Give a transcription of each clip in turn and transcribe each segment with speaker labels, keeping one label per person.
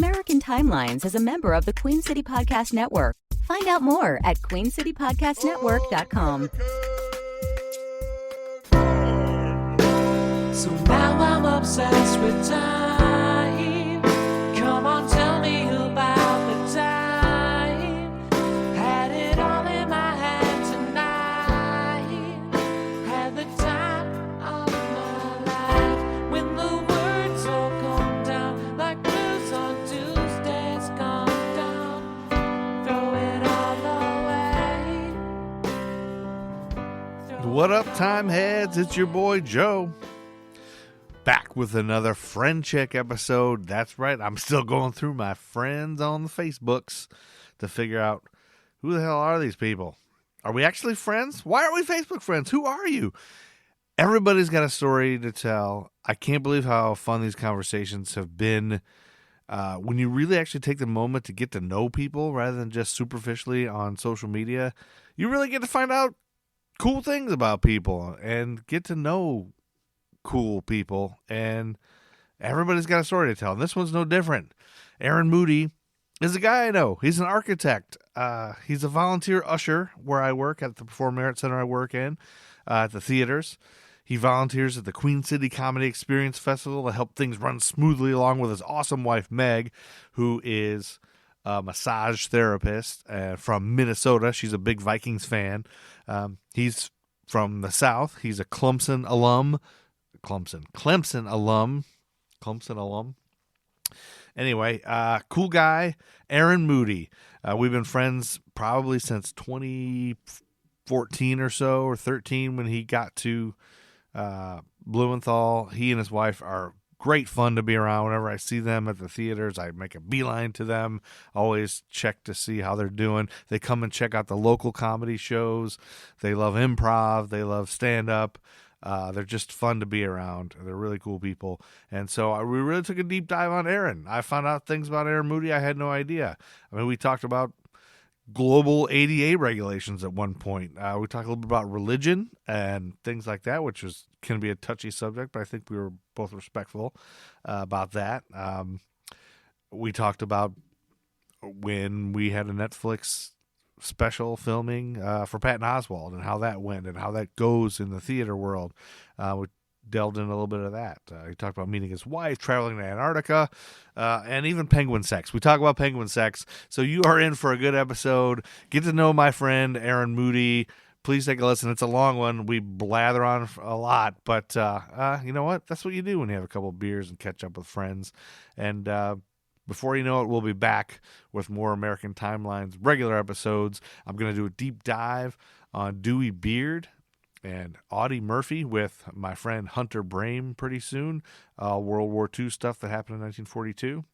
Speaker 1: American Timelines is a member of the Queen City Podcast Network. Find out more at queencitypodcastnetwork.com.
Speaker 2: So now I'm obsessed with time. Come on, tell me about the time. Had it all in my hand tonight. Had the time of my life. When the words all come down like blues on Tuesdays come down. Throw it all away.
Speaker 3: What up, time heads? It's your boy Joe. Back with another friend check episode. That's right, I'm still going through my friends on the Facebooks to figure out who the hell are these people. Are we actually friends? Why are we Facebook friends? Who are you? Everybody's got a story to tell. I can't believe how fun these conversations have been when you really actually take the moment to get to know people rather than just superficially on social media. You really get to find out cool things about people and get to know cool people, and everybody's got a story to tell. And this one's no different. Aaron Moody is a guy I know. He's an architect. He's a volunteer usher where I work at the Performing Arts Center I work in, at the theaters. He volunteers at the Queen City Comedy Experience Festival to help things run smoothly, along with his awesome wife, Meg, who is a massage therapist from Minnesota. She's a big Vikings fan. He's from the South. He's a Clemson alum. Clemson alum. Anyway, cool guy, Aaron Moody. We've been friends probably since 2014 or so, or 13 when he got to Blumenthal. He and his wife are great fun to be around. Whenever I see them at the theaters, I make a beeline to them. Always check to see how they're doing. They come and check out the local comedy shows. They love improv. They love stand-up. They're just fun to be around. They're really cool people. And so we really took a deep dive on Aaron. I found out things about Aaron Moody I had no idea. I mean, we talked about global ADA regulations at one point. We talked a little bit about religion and things like that, which can be a touchy subject, but I think we were both respectful about that. We talked about when we had a Netflix special filming for Patton Oswalt and how that went and how that goes in the theater world. We delved in a little bit of that. He talked about meeting his wife, traveling to Antarctica, and even penguin sex. We talk about penguin sex. So you are in for a good episode. Get to know my friend Aaron Moody. Please take a listen. It's a long one. We blather on a lot, but you know what? That's what you do when you have a couple of beers and catch up with friends. And before you know it, we'll be back with more American Timelines regular episodes. I'm going to do a deep dive on Dewey Beard and Audie Murphy with my friend Hunter Brame pretty soon. World War II stuff that happened in 1942.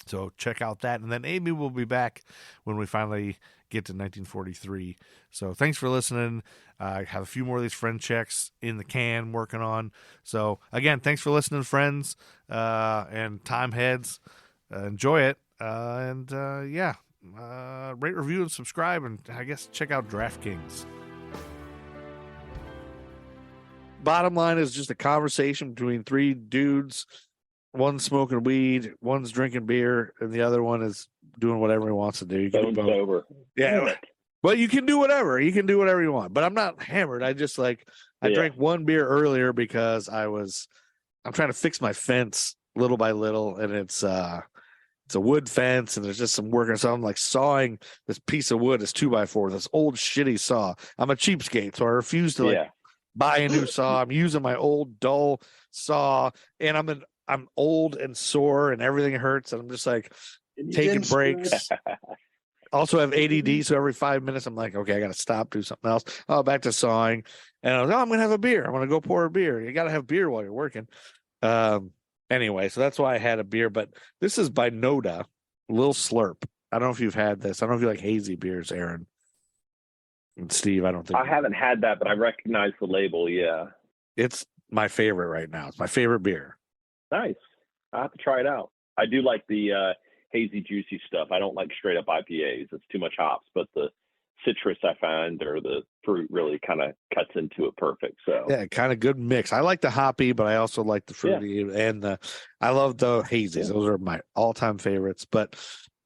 Speaker 3: So check out that. And then Amy will be back when we finally get to 1943. So thanks for listening. I have a few more of these friend checks in the can working on. So again, thanks for listening, friends and time heads. Enjoy it, and rate, review, and subscribe, and I guess check out DraftKings. Bottom line is just a conversation between three dudes. One's smoking weed, one's drinking beer, and the other one is doing whatever he wants to do. You can do both. Yeah, well, you can do whatever. You can do whatever you want. But I'm not hammered. I just I drank one beer earlier because I'm trying to fix my fence little by little, and it's a wood fence, and there's just some work. So I'm sawing this piece of wood, this 2x4, this old shitty saw. I'm a cheapskate, so I refuse to buy a new saw. I'm using my old dull saw, and I'm old and sore, and everything hurts, and I'm just taking breaks. Also have ADD, so every 5 minutes I'm like, okay, I got to stop, do something else. Oh, back to sawing, and I was I'm gonna have a beer. I'm gonna go pour a beer. You got to have beer while you're working. Anyway, so that's why I had a beer, but this is by Noda, Lil Slurp. I don't know if you've had this. I don't know if you like hazy beers, Aaron. And Steve, I don't think.
Speaker 4: I haven't had that, but I recognize the label, yeah.
Speaker 3: It's my favorite right now. It's my favorite beer.
Speaker 4: Nice. I'll have to try it out. I do like the hazy, juicy stuff. I don't like straight up IPAs. It's too much hops, but the citrus, I find, or the fruit really kind of cuts into it perfect. So
Speaker 3: Yeah, kind of good mix. I like the hoppy, but I also like the fruity and I love the hazies.
Speaker 4: Yeah.
Speaker 3: Those are my all-time favorites. But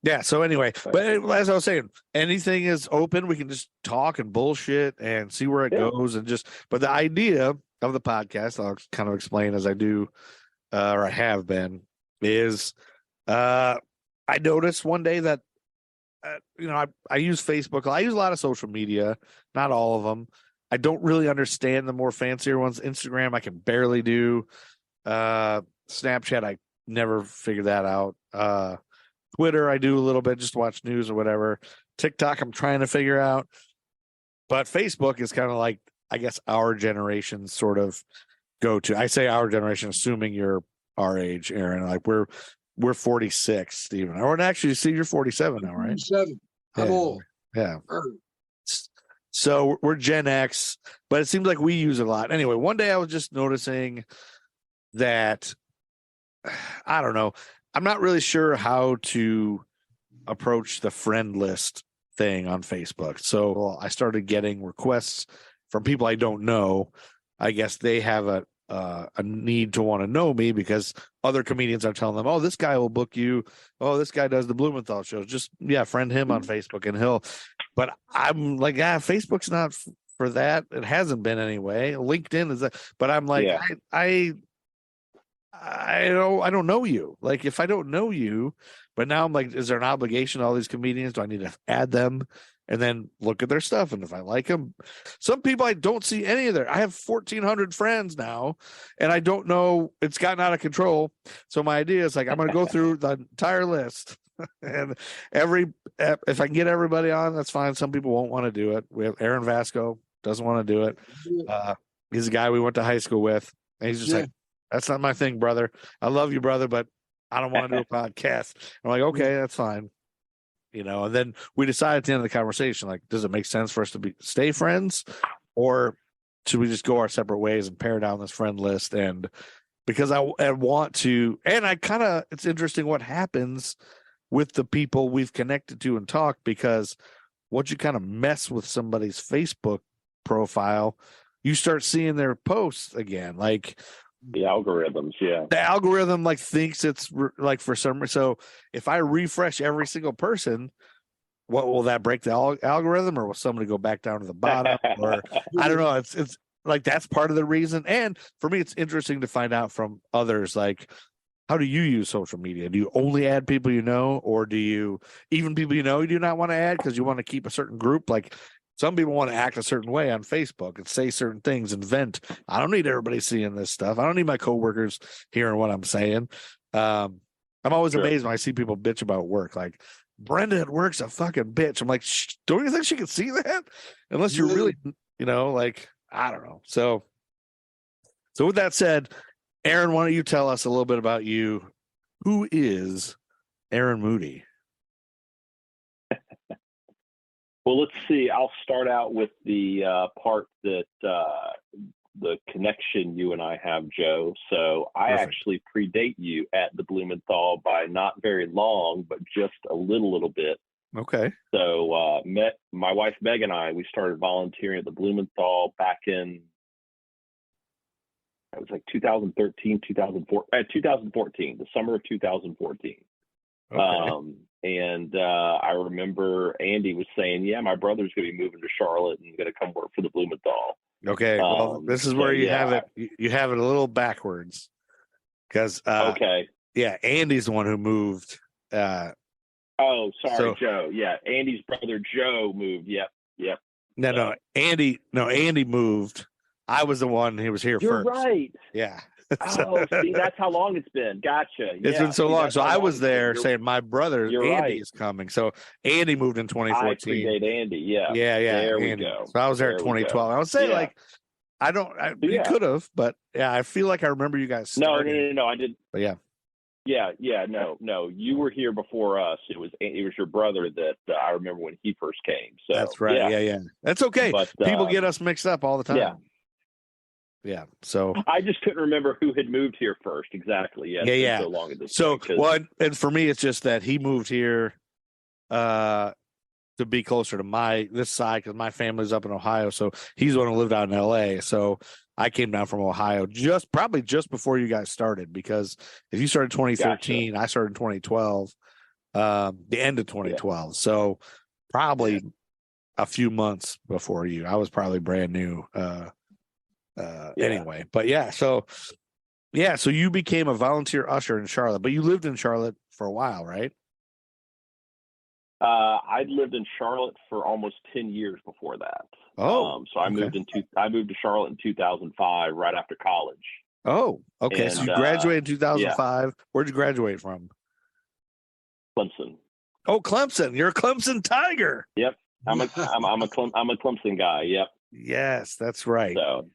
Speaker 3: yeah, so anyway, but as I was saying, anything is open. We can just talk and bullshit and see where it goes and just. But the idea of the podcast, I'll kind of explain as I do, or I have been, is I noticed one day that I use Facebook. I use a lot of social media, not all of them. I don't really understand the more fancier ones. Instagram, I can barely do. Snapchat, I never figured that out. Twitter, I do a little bit, just to watch news or whatever. TikTok, I'm trying to figure out. But Facebook is kind of like, I guess, our generation sort of go to. I say our generation, assuming you're our age, Aaron. Like we're 46, Stephen. Or actually, see, you're 47 now, right?
Speaker 5: 47. I'm old.
Speaker 3: Yeah. So we're Gen X, but it seems like we use it a lot. Anyway, one day I was just noticing that, I don't know, I'm not really sure how to approach the friend list thing on Facebook. So I started getting requests from people I don't know. I guess they have a need to want to know me because other comedians are telling them, oh, this guy will book you. Oh, this guy does the Blumenthal shows. Just, friend him on Facebook and but I'm like, Facebook's not for that. It hasn't been anyway. LinkedIn is that, but I'm like, I don't know you. Like, if I don't know you, but now I'm like, is there an obligation to all these comedians? Do I need to add them and then look at their stuff? And if I like them, some people I don't see any of their. I have 1,400 friends now, and I don't know. It's gotten out of control. So my idea is like, I'm going to go through the entire list, and if I can get everybody on, that's fine. Some people won't want to do it. We have Aaron Vasco doesn't want to do it. He's a guy we went to high school with, and he's just like, that's not my thing, brother. I love you, brother, but I don't want to do a podcast. I'm like, okay, that's fine. And then we decided at the end of the conversation, like, does it make sense for us to stay friends, or should we just go our separate ways and pare down this friend list? And because I want to, and it's interesting what happens with the people we've connected to and talked, because once you kind of mess with somebody's Facebook profile, you start seeing their posts again. Like,
Speaker 4: the algorithms,
Speaker 3: the algorithm like thinks it's like for some. So if I refresh every single person, what will that break the algorithm, or will somebody go back down to the bottom? Or I don't know. It's like that's part of the reason. And for me, it's interesting to find out from others, like, how do you use social media? Do you only add people you know, or do you even people you know you do not want to add because you want to keep a certain group? Like, some people want to act a certain way on Facebook and say certain things and vent. I don't need everybody seeing this stuff. I don't need my coworkers hearing what I'm saying. I'm always amazed when I see people bitch about work. Like, Brenda at work's a fucking bitch. I'm like, don't you think she can see that? Unless you're really, like, I don't know. So with that said, Aaron, why don't you tell us a little bit about you? Who is Aaron Moody?
Speaker 4: Well, let's see. I'll start out with the part that the connection you and I have, Joe. So I actually predate you at the Blumenthal by not very long, but just a little bit.
Speaker 3: Okay.
Speaker 4: So my wife Meg and I, we started volunteering at the Blumenthal back in, it was like 2013, 2014, the summer of 2014.
Speaker 3: Okay.
Speaker 4: And I remember Andy was saying, my brother's going to be moving to Charlotte and going to come work for the Blumenthal.
Speaker 3: Okay. Well, this is where you have it. You have it a little backwards, because Andy's the one who moved.
Speaker 4: Oh, sorry, Joe. Yeah, Andy's brother Joe moved. Yep.
Speaker 3: No, Andy moved. I was the one who was here
Speaker 4: You're
Speaker 3: first.
Speaker 4: Right.
Speaker 3: Yeah.
Speaker 4: Oh, see, that's how long it's been. Gotcha.
Speaker 3: It's been so long. So I was there saying my brother Andy is coming. So Andy moved in 2014.
Speaker 4: I predate Andy. Yeah.
Speaker 3: There
Speaker 4: we
Speaker 3: Andy.
Speaker 4: go.
Speaker 3: So I was there in 2012. I would say you could have, but I feel like I remember you guys starting.
Speaker 4: No, I did.
Speaker 3: But yeah.
Speaker 4: No, you were here before us. It was your brother that I remember when he first came. So
Speaker 3: that's right. Yeah. That's okay. But, people get us mixed up all the time. Yeah. So
Speaker 4: I just couldn't remember who had moved here first. Exactly. Yeah. It's been so long at this point,
Speaker 3: and for me, it's just that he moved here to be closer to this side because my family's up in Ohio. So he's the one who lived out in LA. So I came down from Ohio probably just before you guys started, because if you started 2013, gotcha. I started in 2012, the end of 2012. Yeah. So probably a few months before you. I was probably brand new anyway. But so you became a volunteer usher in Charlotte, but you lived in Charlotte for a while, right?
Speaker 4: I'd lived in Charlotte for almost 10 years before that. So I moved to Charlotte in 2005, right after college.
Speaker 3: Oh, okay. And, so you graduated in 2005. Where'd you graduate from?
Speaker 4: Clemson.
Speaker 3: Oh, Clemson. You're a Clemson Tiger.
Speaker 4: Yep. I'm a Clemson guy. Yep.
Speaker 3: Yes, that's right.
Speaker 4: So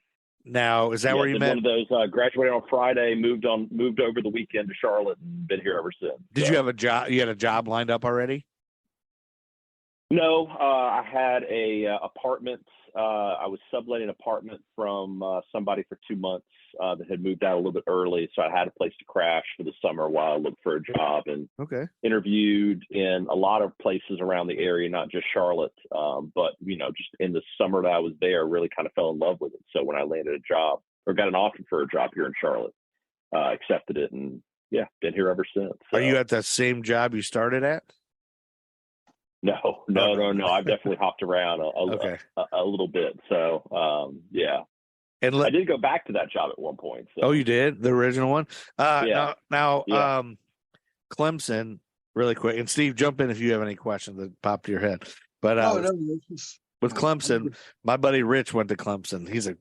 Speaker 3: now, is that where you met?
Speaker 4: One of those, graduated on Friday, moved over the weekend to Charlotte, and been here ever since.
Speaker 3: Did you have a job? You had a job lined up already?
Speaker 4: No, I had a apartment. I was subletting an apartment from somebody for 2 months that had moved out a little bit early, so I had a place to crash for the summer while I looked for a job, and interviewed in a lot of places around the area, not just Charlotte. But just in the summer that I was there, really kind of fell in love with it. So when I landed a job or got an offer for a job here in Charlotte, accepted it, and been here ever since. So.
Speaker 3: Are you at that same job you started at?
Speaker 4: No. I've definitely hopped around a little bit. So, And I did go back to that job at one point. So.
Speaker 3: Oh, you did? The original one? Now, Clemson, really quick. And Steve, jump in if you have any questions that pop to your head. But with Clemson, my buddy Rich went to Clemson. He's a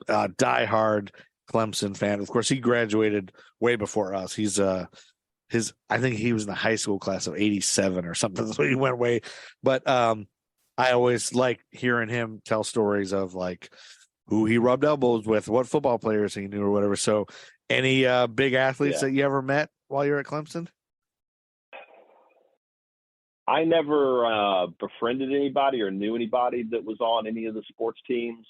Speaker 3: diehard Clemson fan. Of course, he graduated way before us. He's I think he was in the high school class of 87 or something. So he went way, but I always like hearing him tell stories of like who he rubbed elbows with, what football players he knew or whatever. So any big athletes that you ever met while you're at Clemson?
Speaker 4: I never befriended anybody or knew anybody that was on any of the sports teams.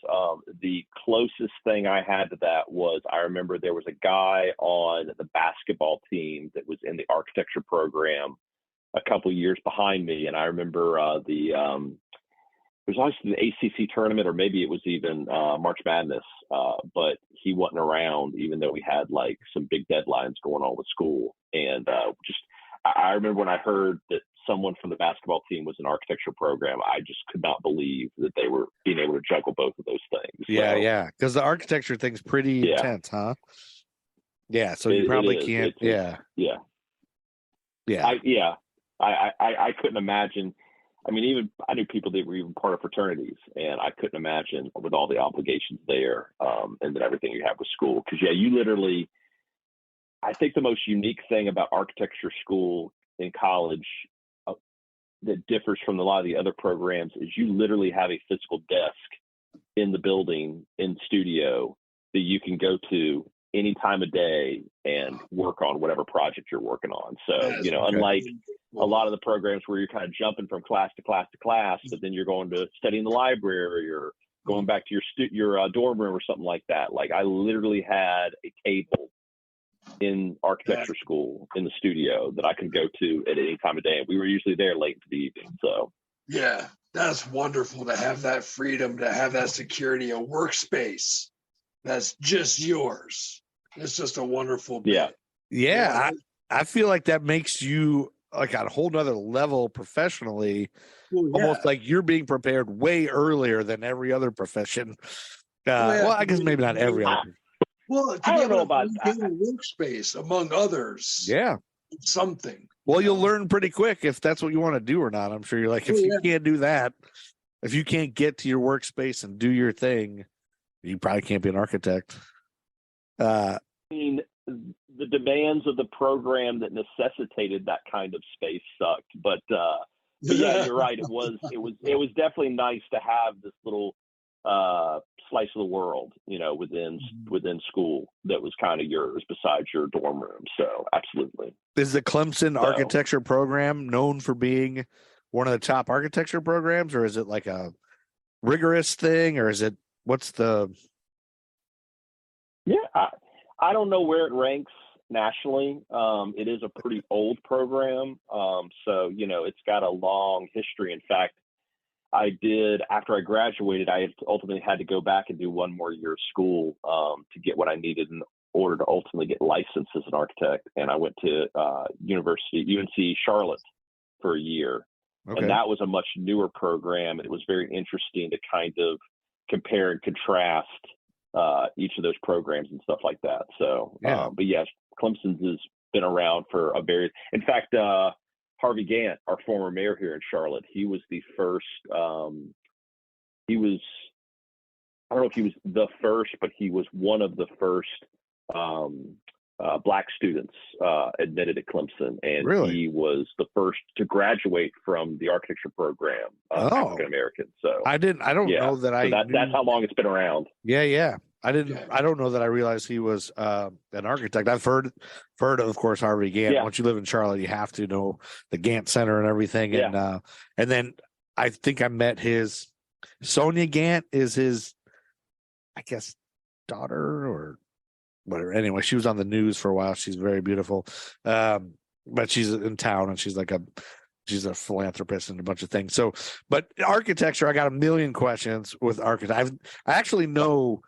Speaker 4: The closest thing I had to that was I remember there was a guy on the basketball team that was in the architecture program a couple years behind me. And I remember it was always the ACC tournament, or maybe it was even March Madness, but he wasn't around, even though we had like some big deadlines going on with school. And I remember when I heard that someone from the basketball team was an architecture program, I just could not believe that they were being able to juggle both of those things.
Speaker 3: Yeah. Because the architecture thing's pretty intense, huh? Yeah. So you probably can't.
Speaker 4: I couldn't imagine. I mean, even I knew people that were even part of fraternities, and I couldn't imagine with all the obligations there, and then everything you have with school. Because you literally, I think the most unique thing about architecture school in college that differs from a lot of the other programs is you literally have a physical desk in the building, in studio, that you can go to any time of day and work on whatever project you're working on. So, unlike a lot of the programs where you're kind of jumping from class to class to class, but then you're going to study in the library or going back to your dorm room or something like that. Like I literally had a table in architecture school in the studio that I could go to at any time of day. We were usually there late into the evening. So
Speaker 5: that's wonderful to have that freedom, to have that security, a workspace that's just yours. It's just a wonderful bit.
Speaker 3: I feel like that makes you like on a whole nother level professionally, almost like you're being prepared way earlier than every other profession. Well, I guess maybe not every other.
Speaker 5: Well, to be able to maintain a workspace among others.
Speaker 3: Yeah.
Speaker 5: Something.
Speaker 3: Well, you'll learn pretty quick if that's what you want to do or not. I'm sure you're like, if you can't do that, if you can't get to your workspace and do your thing, you probably can't be an architect.
Speaker 4: I mean, the demands of the program that necessitated that kind of space sucked, but you're right. It was definitely nice to have this little slice of the world, within school that was kind of yours besides your dorm room. So absolutely.
Speaker 3: Is the Clemson architecture program known for being one of the top architecture programs, or is it like a rigorous thing, or is it, what's the?
Speaker 4: I don't know where it ranks nationally. It is a pretty old program. So, it's got a long history. In fact, after I graduated, I ultimately had to go back and do one more year of school to get what I needed in order to ultimately get licensed as an architect. And I went to UNC Charlotte for a year.
Speaker 3: Okay.
Speaker 4: And that was a much newer program. And it was very interesting to kind of compare and contrast each of those programs and stuff like that. So, but yes, Clemson's has been around for in fact, Harvey Gantt, our former mayor here in Charlotte, he was the first, I don't know if he was the first, but he was one of the first Black students admitted at Clemson. And
Speaker 3: Really?
Speaker 4: he was the first to graduate from the architecture program, African American. So
Speaker 3: I don't know that
Speaker 4: that's how long it's been around.
Speaker 3: Yeah. I don't know that I realized he was an architect. I've heard of course, Harvey Gantt.
Speaker 4: Yeah.
Speaker 3: Once you live in Charlotte, you have to know the Gantt Center and everything.
Speaker 4: Yeah.
Speaker 3: And then I think I met Sonia Gantt is his, I guess, daughter or whatever. Anyway, she was on the news for a while. She's very beautiful. But she's in town and she's a philanthropist and a bunch of things. So, but architecture, I got a million questions with architects. I actually know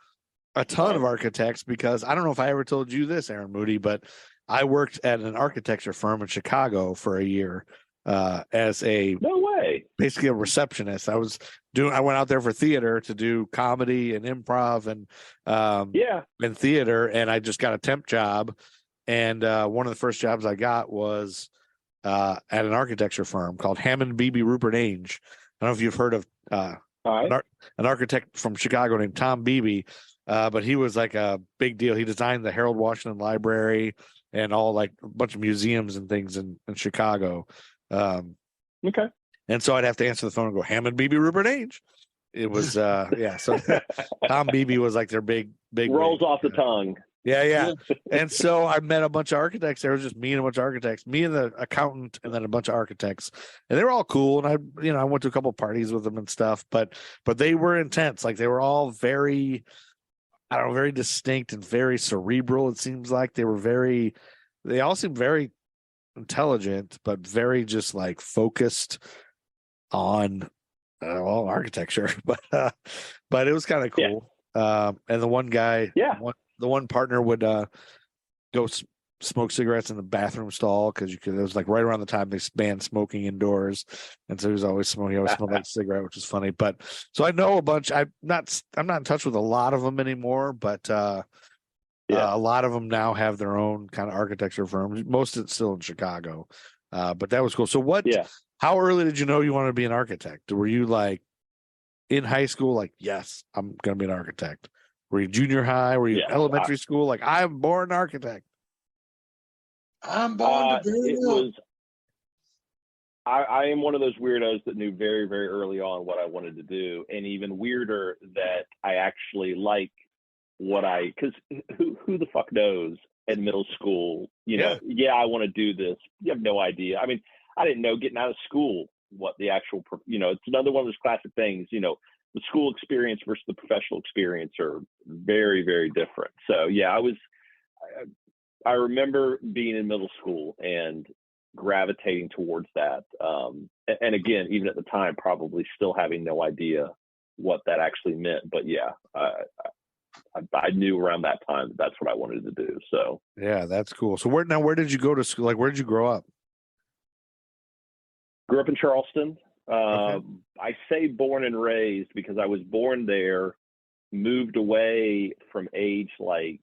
Speaker 3: a ton of architects because I don't know if I ever told you this, Aaron Moody, but I worked at an architecture firm in Chicago for a year as basically a receptionist. I went out there for theater to do comedy and improv and theater, and I just got a temp job. And one of the first jobs I got was at an architecture firm called Hammond, Beebe, Rupert Ainge. I don't know if you've heard of an architect from Chicago named Tom Beebe, but he was like a big deal. He designed the Harold Washington Library and all like a bunch of museums and things in Chicago.
Speaker 4: Okay.
Speaker 3: And so I'd have to answer the phone and go, Hammond, Beebe, Rupert Ainge. It was, So Tom Beebe was like their big
Speaker 4: rolls off the tongue.
Speaker 3: Yeah. And so I met a bunch of architects. There was just me and a bunch of architects, me and the accountant, and then a bunch of architects, and they were all cool. And I went to a couple of parties with them and stuff, but they were intense. Like they were all very, I don't know, very distinct and very cerebral. It seems like they all seemed very intelligent, but very just like focused on architecture. But it was kind of cool. And the one guy, the one partner would go smoke cigarettes in the bathroom stall because it was like right around the time they banned smoking indoors, and so he was always smoking. He always smelled like a cigarette, which is funny. But so I know a bunch. I'm not in touch with a lot of them anymore, but a lot of them now have their own kind of architecture firms. Most of it's still in Chicago, but that was cool. So what? Yeah. How early did you know you wanted to be an architect? Were you like in high school, like, yes, I'm going to be an architect? Were you junior high? Were you elementary school? Like, I'm born an architect.
Speaker 5: I'm born to be.
Speaker 4: It was. I am one of those weirdos that knew very, very early on what I wanted to do, and even weirder that I actually like because who the fuck knows in middle school? I want to do this. You have no idea. I mean, I didn't know getting out of school what the actual, it's another one of those classic things, the school experience versus the professional experience are very, very different. So I remember being in middle school and gravitating towards that. And again, even at the time, probably still having no idea what that actually meant. But I knew around that time that's what I wanted to do. So
Speaker 3: yeah, that's cool. So where did you go to school? Like, where did you grow up?
Speaker 4: Grew up in Charleston.
Speaker 3: Okay.
Speaker 4: I say born and raised because I was born there, moved away from age like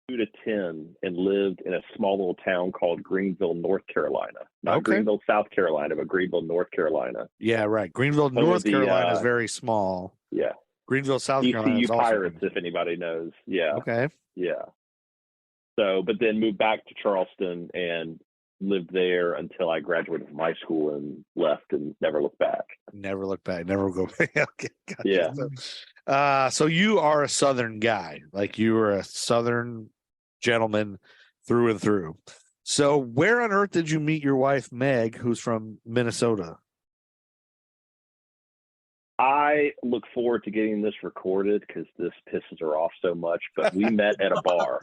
Speaker 4: 2 to 10 and lived in a small little town called Greenville, North Carolina. Not Greenville, South Carolina, but Greenville, North Carolina.
Speaker 3: Yeah, right. Greenville, North Carolina is very small.
Speaker 4: Yeah.
Speaker 3: Greenville, South Carolina is also
Speaker 4: Pirates, if anybody knows. Yeah.
Speaker 3: Okay.
Speaker 4: Yeah. So, but then moved back to Charleston and lived there until I graduated from high school and left and never looked back.
Speaker 3: Never look back. Never go back. Okay, gotcha.
Speaker 4: Yeah.
Speaker 3: So you are a Southern guy. Like you were a Southern gentleman through and through. So where on earth did you meet your wife, Meg, who's from Minnesota?
Speaker 4: I look forward to getting this recorded because this pisses her off so much. But we met at a bar.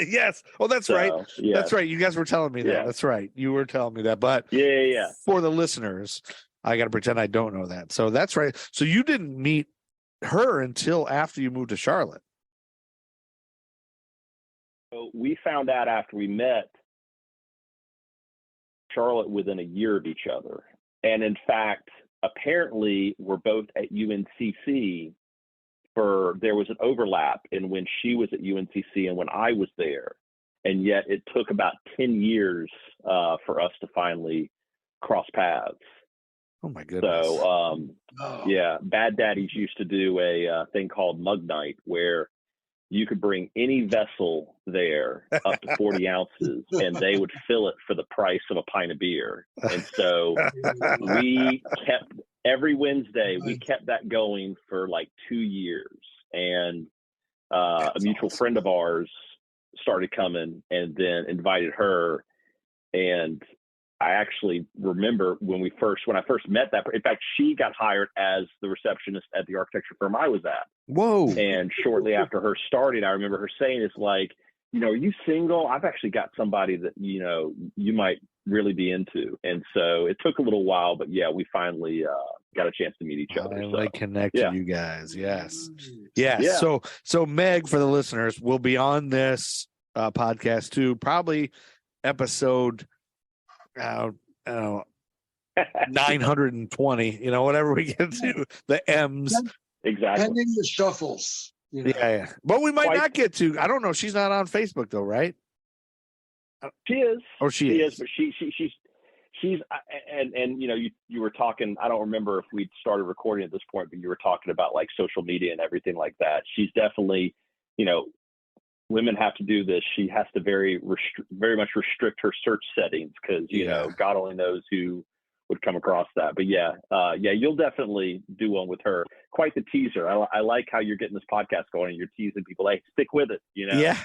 Speaker 3: Yes. Oh, that's right.
Speaker 4: Yeah.
Speaker 3: That's right. You guys were telling me that.
Speaker 4: Yeah.
Speaker 3: That's right. You were telling me that. But
Speaker 4: Yeah.
Speaker 3: for the listeners, I got to pretend I don't know that. So that's right. So you didn't meet her until after you moved to Charlotte.
Speaker 4: So we found out after we met Charlotte within a year of each other. And in fact, apparently we're both at UNCC there was an overlap in when she was at UNCC and when I was there. And yet it took about 10 years for us to finally cross paths.
Speaker 3: Oh my goodness.
Speaker 4: So, yeah, Bad Daddies used to do a thing called Mug Night where you could bring any vessel there up to 40 ounces and they would fill it for the price of a pint of beer. And so we kept every Wednesday, we kept that going for like 2 years. And a mutual friend of ours started coming and then invited her. And I actually remember when I first met that. In fact, she got hired as the receptionist at the architecture firm I was at.
Speaker 3: Whoa.
Speaker 4: And shortly after her starting, I remember her saying, it's like, are you single? I've actually got somebody that, you might really be into. And so it took a little while, but yeah, we finally got a chance to meet each other.
Speaker 3: Finally connected you guys. Yes. Yes.
Speaker 4: Yeah.
Speaker 3: So Meg, for the listeners, will be on this podcast too, probably episode 920, whatever we get to the M's.
Speaker 4: Exactly.
Speaker 5: Pending the shuffles.
Speaker 3: Yeah. But we might not get to, I don't know. She's not on Facebook though, right?
Speaker 4: She is.
Speaker 3: Oh, she is.
Speaker 4: But she's and you were talking, I don't remember if we'd started recording at this point, but you were talking about like social media and everything like that. She's definitely, women have to do this. She has to very much restrict her search settings because, God only knows who would come across that. But you'll definitely do one with her. Quite the teaser. I like how you're getting this podcast going and you're teasing people. Hey, stick with it.
Speaker 3: Yeah.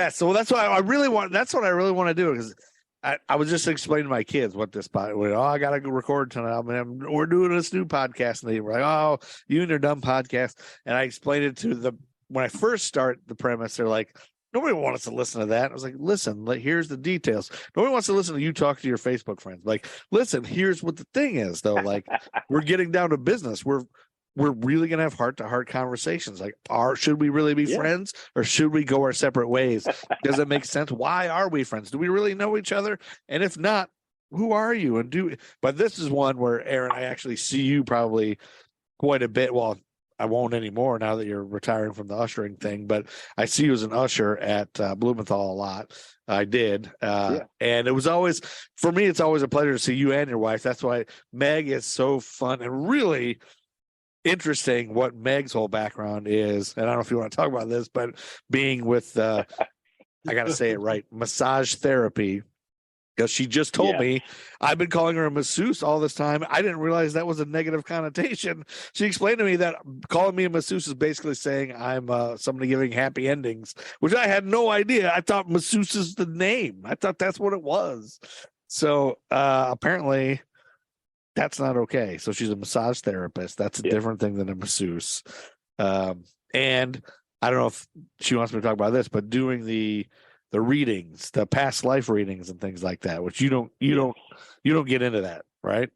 Speaker 3: So that's why I really want. That's what I really want to do because I was just explaining to my kids what this podcast. I got to go record tonight. We're doing this new podcast, and they were like, "Oh, you and your dumb podcast." And I explained it to them when I first start the premise. They're like, nobody wants to listen to that. I was like, listen, here's the details. Nobody wants to listen to you talk to your Facebook friends. Like, listen, here's what the thing is, though. Like, we're getting down to business. We're really going to have heart-to-heart conversations. Like, should we really be friends or should we go our separate ways? Does it make sense? Why are we friends? Do we really know each other? And if not, who are you? But this is one where, Aaron, I actually see you probably quite a bit. Well, I won't anymore now that you're retiring from the ushering thing, but I see you as an usher at Blumenthal a lot. I did. And it was always, for me, it's always a pleasure to see you and your wife. That's why Meg is so fun and really interesting what Meg's whole background is. And I don't know if you want to talk about this, but being with, I got to say it right, massage therapy. Because she just told me, I've been calling her a masseuse all this time. I didn't realize that was a negative connotation. She explained to me that calling me a masseuse is basically saying I'm somebody giving happy endings, which I had no idea. I thought masseuse is the name. I thought that's what it was. So apparently that's not okay. So she's a massage therapist. That's a different thing than a masseuse. And I don't know if she wants me to talk about this, but doing the readings, the past life readings and things like that, which you don't get into that, right?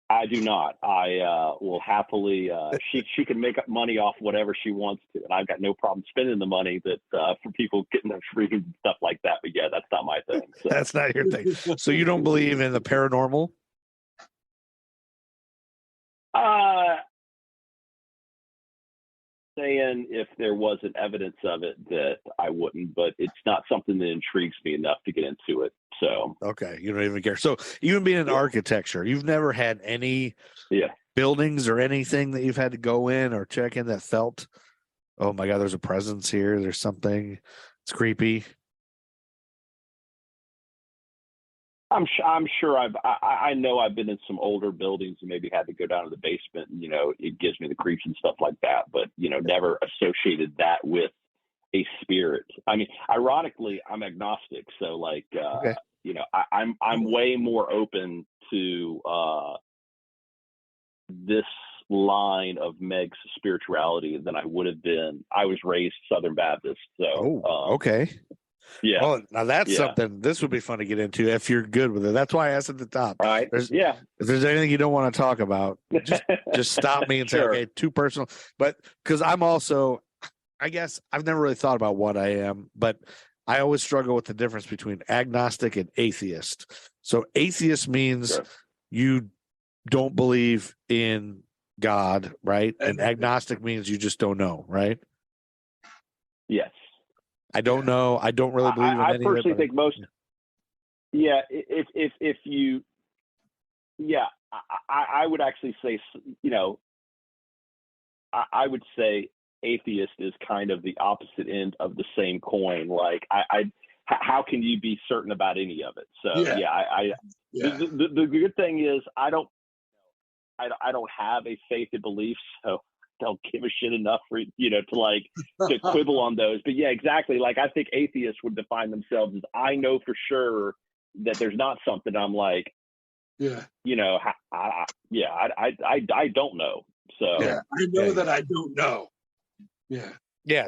Speaker 4: I do not. I will happily, she can make up money off whatever she wants to. And I've got no problem spending the money that for people getting their free and stuff like that. But yeah, that's not my thing. So.
Speaker 3: That's not your thing. So you don't believe in the paranormal?
Speaker 4: Saying if there wasn't evidence of it that I wouldn't, but it's not something that intrigues me enough to get into it. So
Speaker 3: okay, you don't even care. So even being in architecture, you've never had any buildings or anything that you've had to go in or check in that felt, oh my God, there's a presence here. There's something. It's creepy.
Speaker 4: I'm sure I know I've been in some older buildings and maybe had to go down to the basement and, it gives me the creeps and stuff like that, but, never associated that with a spirit. I mean, ironically, I'm agnostic. So like, I'm way more open to this line of Meg's spirituality than I would have been. I was raised Southern Baptist, so
Speaker 3: okay.
Speaker 4: Yeah.
Speaker 3: Well, now that's
Speaker 4: Yeah.
Speaker 3: something. This would be fun to get into if you're good with it. That's why I asked at the top.
Speaker 4: All right.
Speaker 3: If there's anything you don't want to talk about, just stop me and say,
Speaker 4: Sure.
Speaker 3: okay, too personal. But because I'm also, I guess I've never really thought about what I am, but I always struggle with the difference between agnostic and atheist. So atheist means
Speaker 4: Sure.
Speaker 3: you don't believe in God, right? And agnostic means you just don't know, right?
Speaker 4: Yes.
Speaker 3: I don't know. I don't really believe in any of it.
Speaker 4: I personally think most. Yeah, if you, I would actually say, I would say atheist is kind of the opposite end of the same coin. Like, how can you be certain about any of it? So the good thing is I don't have a faith and belief, so don't give a shit enough for to quibble on those. But yeah, exactly. Like, I think atheists would define themselves as, I know for sure that there's not something. I'm like, I don't know. So
Speaker 5: I know that I don't know.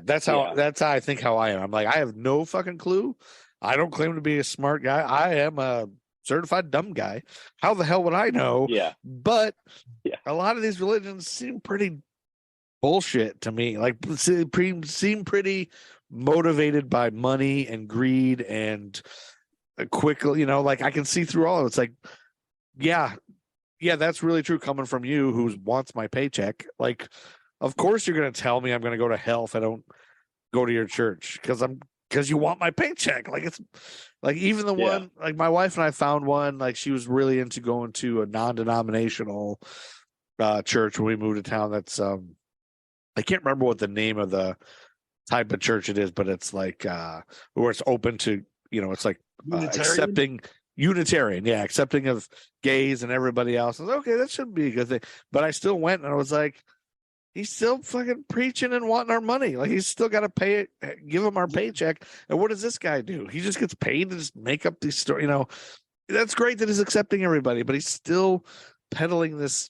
Speaker 3: That's how I think how I am. I'm like, I have no fucking clue. I don't claim to be a smart guy. I am a certified dumb guy. How the hell would I know? But a lot of these religions seem pretty bullshit to me. Like, seem pretty motivated by money and greed and quickly, like, I can see through all of it. It's like, that's really true coming from you who wants my paycheck. Like, of course you're going to tell me I'm going to go to hell if I don't go to your church because you want my paycheck. Like, it's like, even the one, like, my wife and I found one, like, she was really into going to a non-denominational church when we moved to town. That's I can't remember what the name of the type of church it is, but it's like where it's open to, it's like accepting Unitarian, accepting of gays and everybody else. I was like, okay, that should be a good thing. But I still went and I was like, he's still fucking preaching and wanting our money. Like, he's still got to pay it, give him our paycheck. And what does this guy do? He just gets paid to just make up these stories. That's great that he's accepting everybody, but he's still peddling this,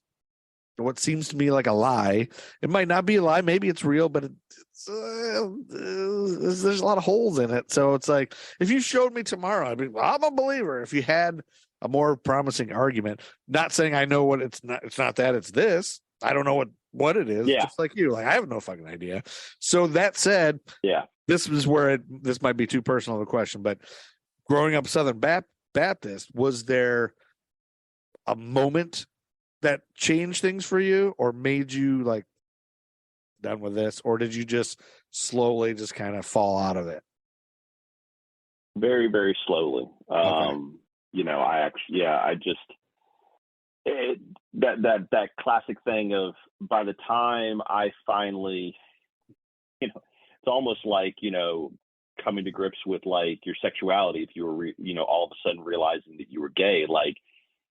Speaker 3: what seems to me like a lie. It might not be a lie. Maybe it's real, but there's a lot of holes in it. So it's like, if you showed me tomorrow, I'd be, I'm a believer. If you had a more promising argument, not saying I know what it's not that, it's this. I don't know what it is. Just like you, like, I have no fucking idea. So that said, this is where this might be too personal of a question, but growing up Southern Baptist, was there a moment that changed things for you or made you like done with this, or did you just slowly just kind of fall out of it?
Speaker 4: Very, very slowly.
Speaker 3: Okay.
Speaker 4: That classic thing of, by the time I finally, it's almost like, coming to grips with like your sexuality. If you were, all of a sudden realizing that you were gay, like,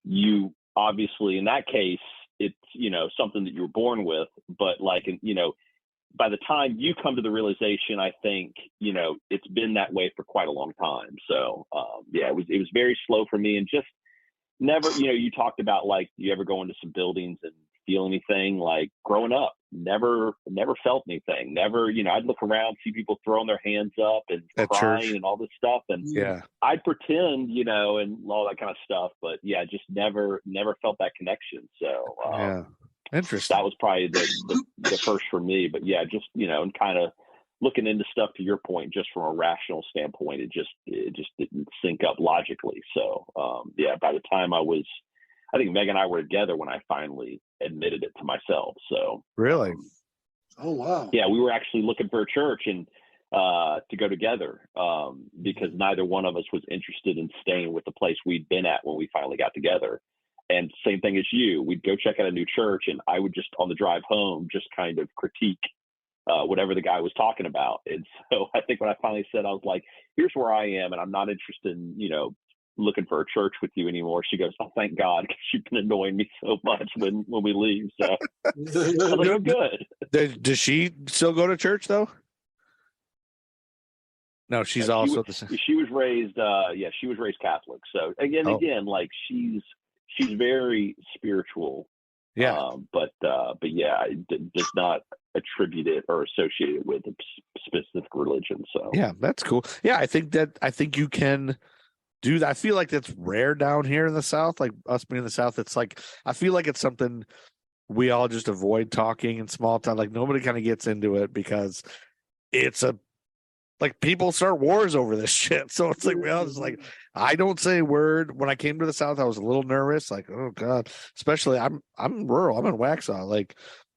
Speaker 4: you obviously, in that case, it's, something that you were born with, but like, by the time you come to the realization, I think, it's been that way for quite a long time. So, it was very slow for me, and just never, you talked about, like, do you ever go into some buildings and feel anything? Like, growing up, never felt anything. Never, I'd look around, see people throwing their hands up and
Speaker 3: at
Speaker 4: crying
Speaker 3: church
Speaker 4: and all this stuff. And I'd pretend, and all that kind of stuff, but just never felt that connection. So,
Speaker 3: interesting.
Speaker 4: That was probably the first for me, but just, and kind of looking into stuff, to your point, just from a rational standpoint, it just didn't sync up logically. So, by the time I think Meg and I were together when I finally admitted it to myself. So
Speaker 3: really,
Speaker 5: oh wow,
Speaker 4: we were actually looking for a church and to go together because neither one of us was interested in staying with the place we'd been at when we finally got together. And same thing as you, we'd go check out a new church, and I would just, on the drive home, just kind of critique whatever the guy was talking about. And so I think when I finally said, I was like, here's where I am, and I'm not interested in, looking for a church with you anymore. She goes, oh, thank God, because you've been annoying me so much when we leave. So I was like, oh, good.
Speaker 3: Does she still go to church though? No, she's also the same.
Speaker 4: She was raised, she was raised Catholic. So again, like, she's very spiritual,
Speaker 3: Yeah.
Speaker 4: But yeah, it does not attribute it or associate it with a specific religion. So
Speaker 3: Yeah, that's cool. Yeah, I think you can do that. I feel like that's rare down here in the South. Like us being in the South, it's like I feel like it's something we all just avoid talking in small town. Like nobody kind of gets into it because it's a like people start wars over this shit. So it's like we all just like I don't say a word. When I came to the South, I was a little nervous. Like, oh God, especially I'm rural. I'm in Waxhaw. Like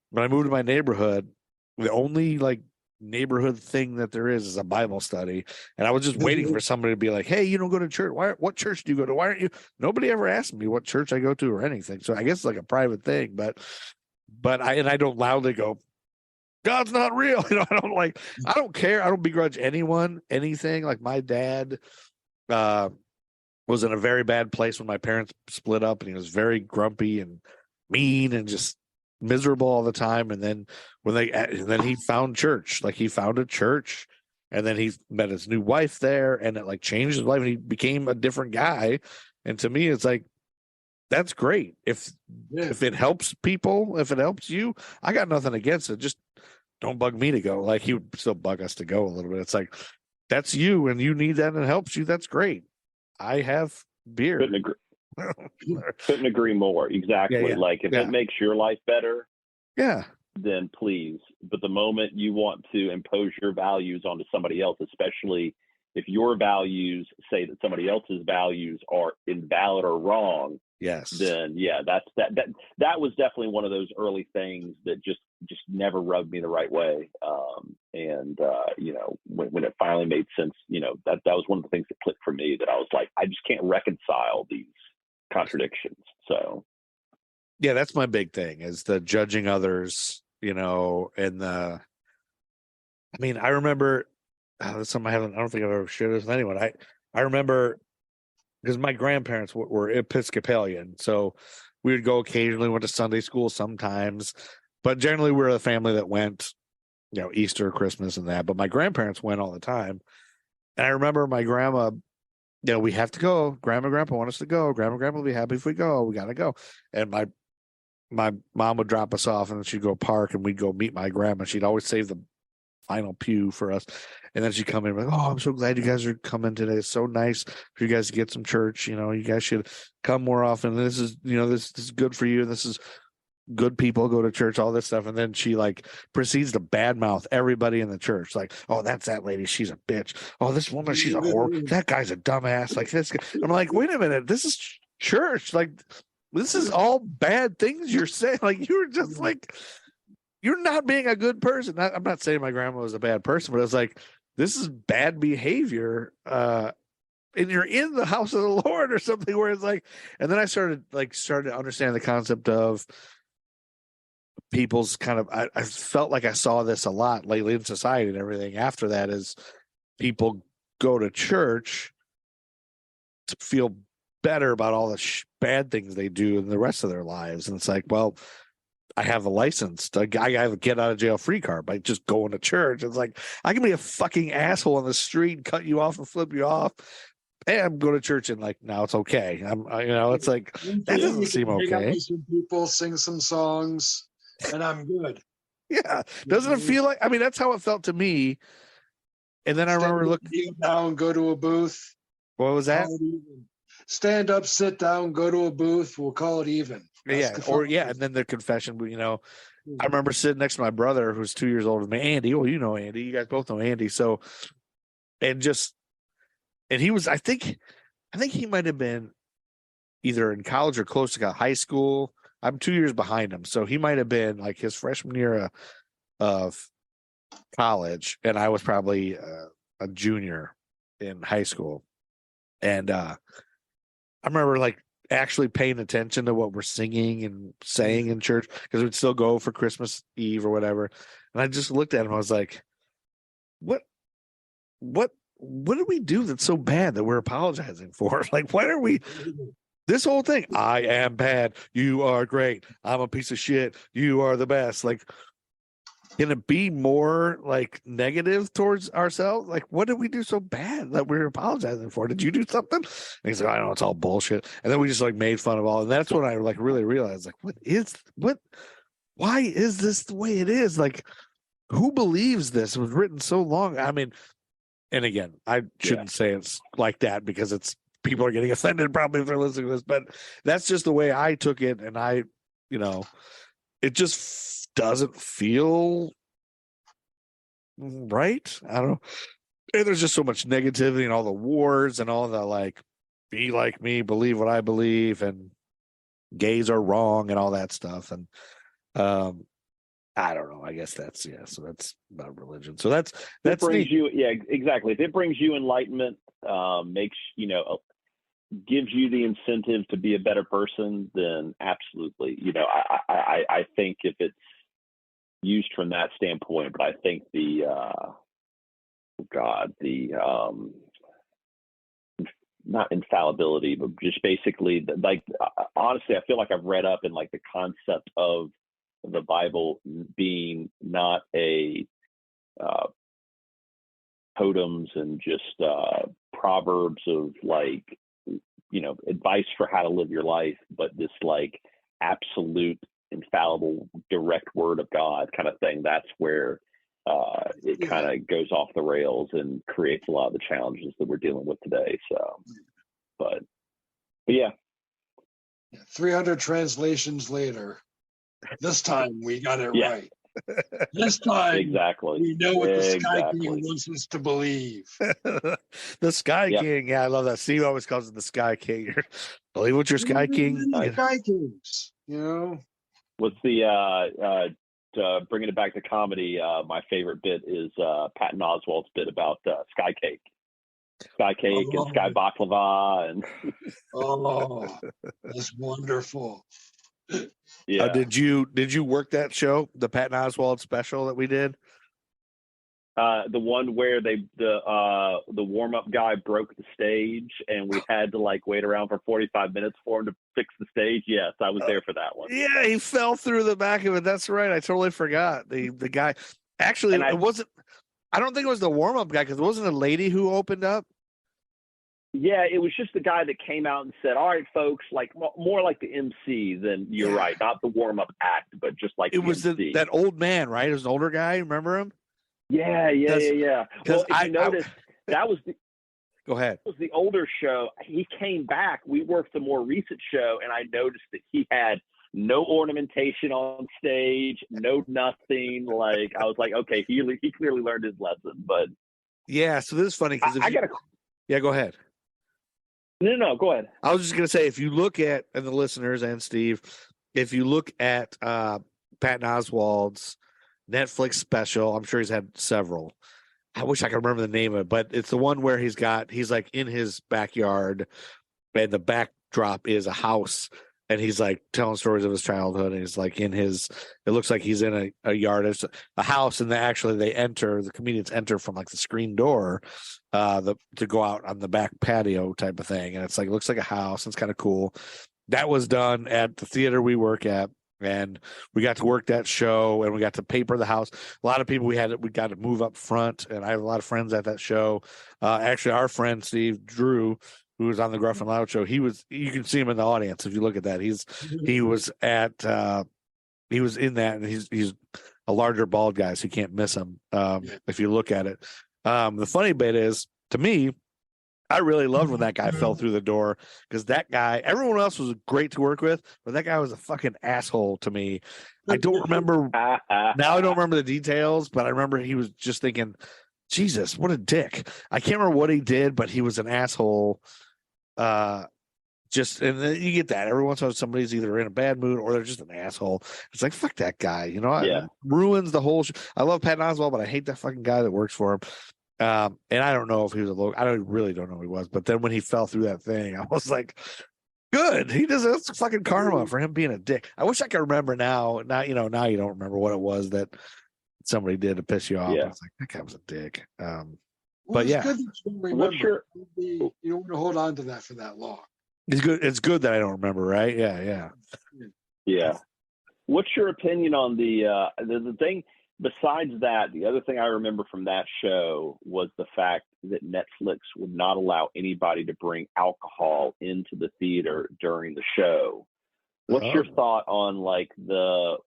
Speaker 3: when I moved to my neighborhood, the only like neighborhood thing that there is a Bible study. And I was just waiting for somebody to be like, hey, you don't go to church. What church do you go to? Why aren't you? Nobody ever asked me what church I go to or anything. So I guess it's like a private thing, but I don't loudly go, God's not real. I don't care. I don't begrudge anyone, anything. Like my dad was in a very bad place when my parents split up, and he was very grumpy and mean and just miserable all the time. And then then he found church. Like he found a church, and then he met his new wife there, and it like changed his life, and he became a different guy. And to me, it's like, that's great. If it helps people, if it helps you, I got nothing against it. Just don't bug me to go. Like he would still bug us to go a little bit. It's like, that's you and you need that and it helps you. That's great. I have beer.
Speaker 4: Couldn't agree more. Exactly.
Speaker 3: Yeah.
Speaker 4: Like if it makes your life better,
Speaker 3: yeah,
Speaker 4: then please. But the moment you want to impose your values onto somebody else, especially if your values say that somebody else's values are invalid or wrong,
Speaker 3: yes,
Speaker 4: then yeah, that was definitely one of those early things that just never rubbed me the right way. You know, when it finally made sense, you know, that was one of the things that clicked for me, that I was like, I just can't reconcile these contradictions. So
Speaker 3: yeah, that's my big thing, is the judging others, you know. And I mean, I remember that's something I don't think I've ever shared this with anyone. I remember, because my grandparents were Episcopalian, so we would go occasionally, went to Sunday school sometimes, but generally we're a family that went, you know, Easter, Christmas, and that. But my grandparents went all the time, and I remember my grandma, you know, we have to go. Grandma and Grandpa want us to go. Grandma and Grandpa will be happy if we go. We gotta go. And my mom would drop us off, and then she'd go park, and we'd go meet my grandma. She'd always save the final pew for us, and then she'd come in like, oh, I'm so glad you guys are coming today. It's so nice for you guys to get some church. You know, you guys should come more often. This is, you know, this is good for you. This is good people go to church, all this stuff. And then she like proceeds to badmouth everybody in the church. Like, oh, that's that lady. She's a bitch. Oh, this woman, she's a whore. That guy's a dumbass. Like this. I'm like, wait a minute. This is church. Like, this is all bad things you're saying. Like, you're just like, you're not being a good person. I'm not saying my grandma was a bad person, but it's like, this is bad behavior. And you're in the house of the Lord or something, where it's like, and then I started to understand the concept of people's kind of, I felt like I saw this a lot lately in society and everything. After that is people go to church to feel better about all the bad things they do in the rest of their lives. And it's like, well, I have a license. I have a get out of jail free card by just going to church. It's like, I can be a fucking asshole on the street and cut you off and flip you off, and go to church and like, now it's okay. You know, it's like, that doesn't seem okay.
Speaker 5: Some people sing some songs, and I'm good.
Speaker 3: Yeah, doesn't it feel like? I mean, that's how it felt to me. And then I remember looking
Speaker 5: down, go to a booth.
Speaker 3: What was that?
Speaker 5: Stand up, sit down, go to a booth. We'll call it even.
Speaker 3: And then the confession. You know, I remember sitting next to my brother, who's 2 years older than me, Andy. Well, you know Andy. You guys both know Andy. So, and he was. I think he might have been either in college or close to high school. I'm 2 years behind him, so he might have been like his freshman year of college, and I was probably a junior in high school. And I remember like actually paying attention to what we're singing and saying in church, because we'd still go for Christmas Eve or whatever. And I just looked at him. I was like, what did we do that's so bad that we're apologizing for? Like, why are we this whole thing? I am bad. You are great. I'm a piece of shit. You are the best. Like, Can it be more like negative towards ourselves? Like, what did we do so bad that we're apologizing for? Did you do something? And he's like, I know it's all bullshit. And then we just like made fun of all. And that's when I like really realized, like, why is this the way it is? Like, who believes this? It was written so long. I mean, and again, I shouldn't say it's like that because it's people are getting offended probably if they're listening to this, but that's just the way I took it. And I, it just doesn't feel right. I don't know. And there's just so much negativity and all the wars and all the like, be like me, believe what I believe, and gays are wrong and all that stuff. And I don't know. I guess that's so that's about religion. So that
Speaker 4: brings you, exactly. If it brings you enlightenment, makes gives you the incentive to be a better person, then absolutely. I think if it's used from that standpoint, but I think not infallibility, but just basically like, honestly, I feel like I've read up in like the concept of the Bible being not a totems and just proverbs of like, advice for how to live your life, but this like absolute infallible direct word of God kind of thing. That's where it kind of goes off the rails and creates a lot of the challenges that we're dealing with today. So, but yeah.
Speaker 5: 300 translations later, this time we got it right. This time,
Speaker 4: exactly.
Speaker 5: We know what the Sky King wants us to believe.
Speaker 3: The Sky King, I love that. Steve always calls it the Sky King. Believe what your Sky King.
Speaker 5: Sky Kings,
Speaker 4: What's the bringing it back to comedy? My favorite bit is Patton Oswalt's bit about Sky Cake. Sky Cake and Sky Baklava, and
Speaker 5: that's wonderful.
Speaker 4: Yeah.
Speaker 3: Did you work that show, the Patton Oswalt special that we did?
Speaker 4: The one where the warm-up guy broke the stage and we had to like wait around for 45 minutes for him to fix the stage. Yes, I was there for that one.
Speaker 3: Yeah, he fell through the back of it. That's right. I totally forgot. The guy actually it wasn't. I don't think it was the warm-up guy because it wasn't a lady who opened up.
Speaker 4: Yeah, it was just the guy that came out and said, all right, folks, like more like the MC than you're right. Not the warm-up act, but just like
Speaker 3: it was that old man, right? It was an older guy. Remember him?
Speaker 4: Yeah. Well, if you noticed, that was the
Speaker 3: go ahead.
Speaker 4: That was the older show. He came back. We worked the more recent show, and I noticed that he had no ornamentation on stage, no nothing. Like I was like, okay, he clearly learned his lesson. But
Speaker 3: yeah, so this is funny because go ahead.
Speaker 4: No, go ahead.
Speaker 3: I was just going to say, if you look at, and the listeners and Steve, if you look at Patton Oswalt's Netflix special, I'm sure he's had several. I wish I could remember the name of it, but it's the one where he's like in his backyard, and the backdrop is a house, and he's like telling stories of his childhood, and he's like it looks like he's in a yard, it's a house, and the comedians enter from like the screen door to go out on the back patio type of thing, and it's like, it looks like a house. It's kind of cool. That was done at the theater we work at, and we got to work that show, and we got to paper the house. A lot of people we got to move up front, and I have a lot of friends at that show. Actually, our friend Steve Drew, who was on the Gruff and Loud show, you can see him in the audience if you look at that. He was in that, and he's a larger bald guy, so you can't miss him if you look at it. The funny bit is, to me, I really loved when that guy fell through the door, because that guy, everyone else was great to work with, but that guy was a fucking asshole to me. I don't remember the details, but I remember he was just thinking, Jesus, what a dick. I can't remember what he did, but he was an asshole. And then you get that every once in a while, somebody's either in a bad mood or they're just an asshole. It's like, fuck that guy, it ruins the whole show. I love Patton Oswalt, but I hate that fucking guy that works for him. And I don't know if he was I really don't know who he was, but then when he fell through that thing, I was like, good. That's fucking karma for him being a dick. I wish I could remember now you don't remember what it was that somebody did to piss you off.
Speaker 4: Yeah.
Speaker 3: I was like, that guy was a dick.
Speaker 5: But yeah, good that you remember. You don't want to hold on to that for that long.
Speaker 3: It's good that I don't remember, right? Yeah.
Speaker 4: What's your opinion on the thing? besides that, the other thing I remember from that show was the fact that Netflix would not allow anybody to bring alcohol into the theater during the show. What's your thought on like the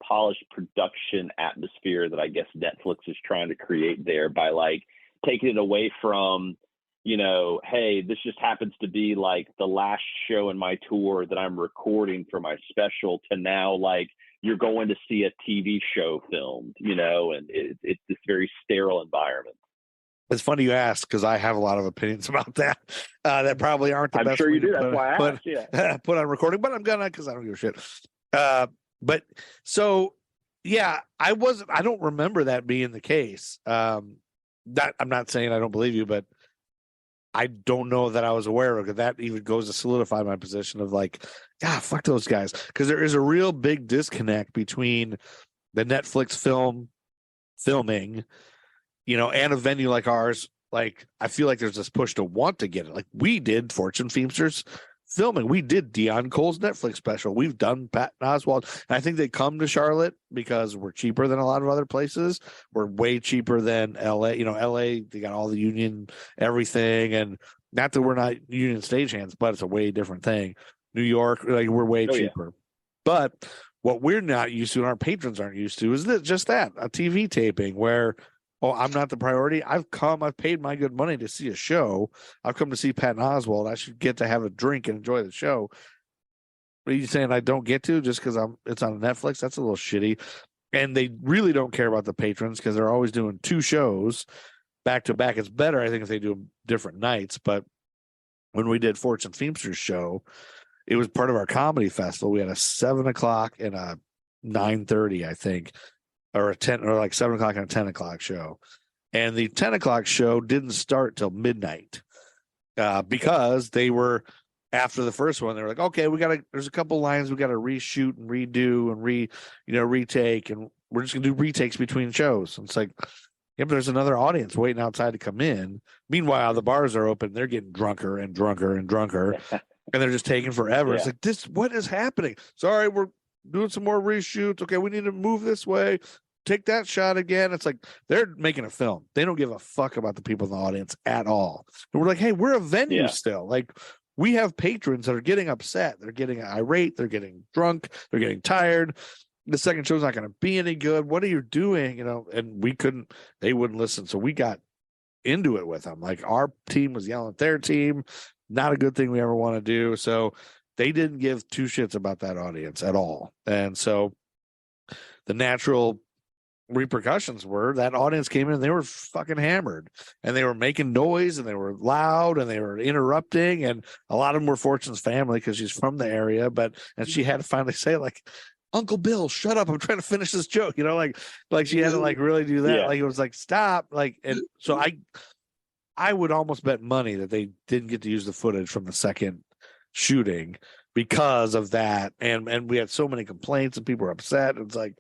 Speaker 4: polished production atmosphere that I guess Netflix is trying to create there by like taking it away from, you know, hey, this just happens to be like the last show in my tour that I'm recording for my special, to now like you're going to see a TV show filmed, you know, and it's this very sterile environment.
Speaker 3: It's funny you ask, because I have a lot of opinions about that. That probably aren't the
Speaker 4: I'm
Speaker 3: best.
Speaker 4: sure
Speaker 3: way
Speaker 4: you do.
Speaker 3: to
Speaker 4: That's why I asked. Yeah.
Speaker 3: Put on recording, but I'm gonna, because I don't give a shit. But so yeah, I don't remember that being the case. I'm not saying I don't believe you, but I don't know that I was aware of it. That even goes to solidify my position of like, fuck those guys, because there is a real big disconnect between the Netflix filming, you know, and a venue like ours. Like, I feel like there's this push to want to get it. Like we did Fortune Feimster's filming. We did Dion Cole's Netflix special. We've done Patton Oswalt. And I think they come to Charlotte because we're cheaper than a lot of other places. We're way cheaper than LA. You know, LA, they got all the union, everything. And not that we're not union stagehands, but it's a way different thing. New York, like we're way cheaper. Yeah. But what we're not used to and our patrons aren't used to is just that, a TV taping where, oh, I'm not the priority. I've paid my good money to see a show. I've come to see Patton Oswalt. I should get to have a drink and enjoy the show. Are you saying I don't get to just because it's on Netflix? That's a little shitty. And they really don't care about the patrons because they're always doing 2 shows back to back. It's better, I think, if they do them different nights. But when we did Fortune Feimster's show, it was part of our comedy festival. We had a 7 o'clock and a 9:30, I think. Or a 10 or like 7 o'clock and a 10 o'clock show. And the 10 o'clock show didn't start till midnight because they were, after the first one, they were like, okay, there's a couple lines we got to reshoot and redo and retake. And we're just going to do retakes between shows. And it's like, yeah, but there's another audience waiting outside to come in. Meanwhile, the bars are open. They're getting drunker and drunker and drunker. And they're just taking forever. Yeah. It's like, what is happening? Sorry, we're doing some more reshoots. Okay, we need to move this way. Take that shot again. It's like they're making a film. They don't give a fuck about the people in the audience at all. And we're like, hey, we're a venue still. Like, we have patrons that are getting upset. They're getting irate. They're getting drunk. They're getting tired. The second show's not going to be any good. What are you doing? You know, and they wouldn't listen. So we got into it with them. Like, our team was yelling at their team. Not a good thing we ever want to do. So they didn't give 2 shits about that audience at all. And so the natural repercussions were that audience came in and they were fucking hammered and they were making noise and they were loud and they were interrupting, and a lot of them were Fortune's family because she's from the area, and she had to finally say, like, Uncle Bill, shut up, I'm trying to finish this joke, you know, like she had to like really do that. Like, it was like, stop. Like, and so I would almost bet money that they didn't get to use the footage from the second shooting because of that, and we had so many complaints and people were upset. It's like,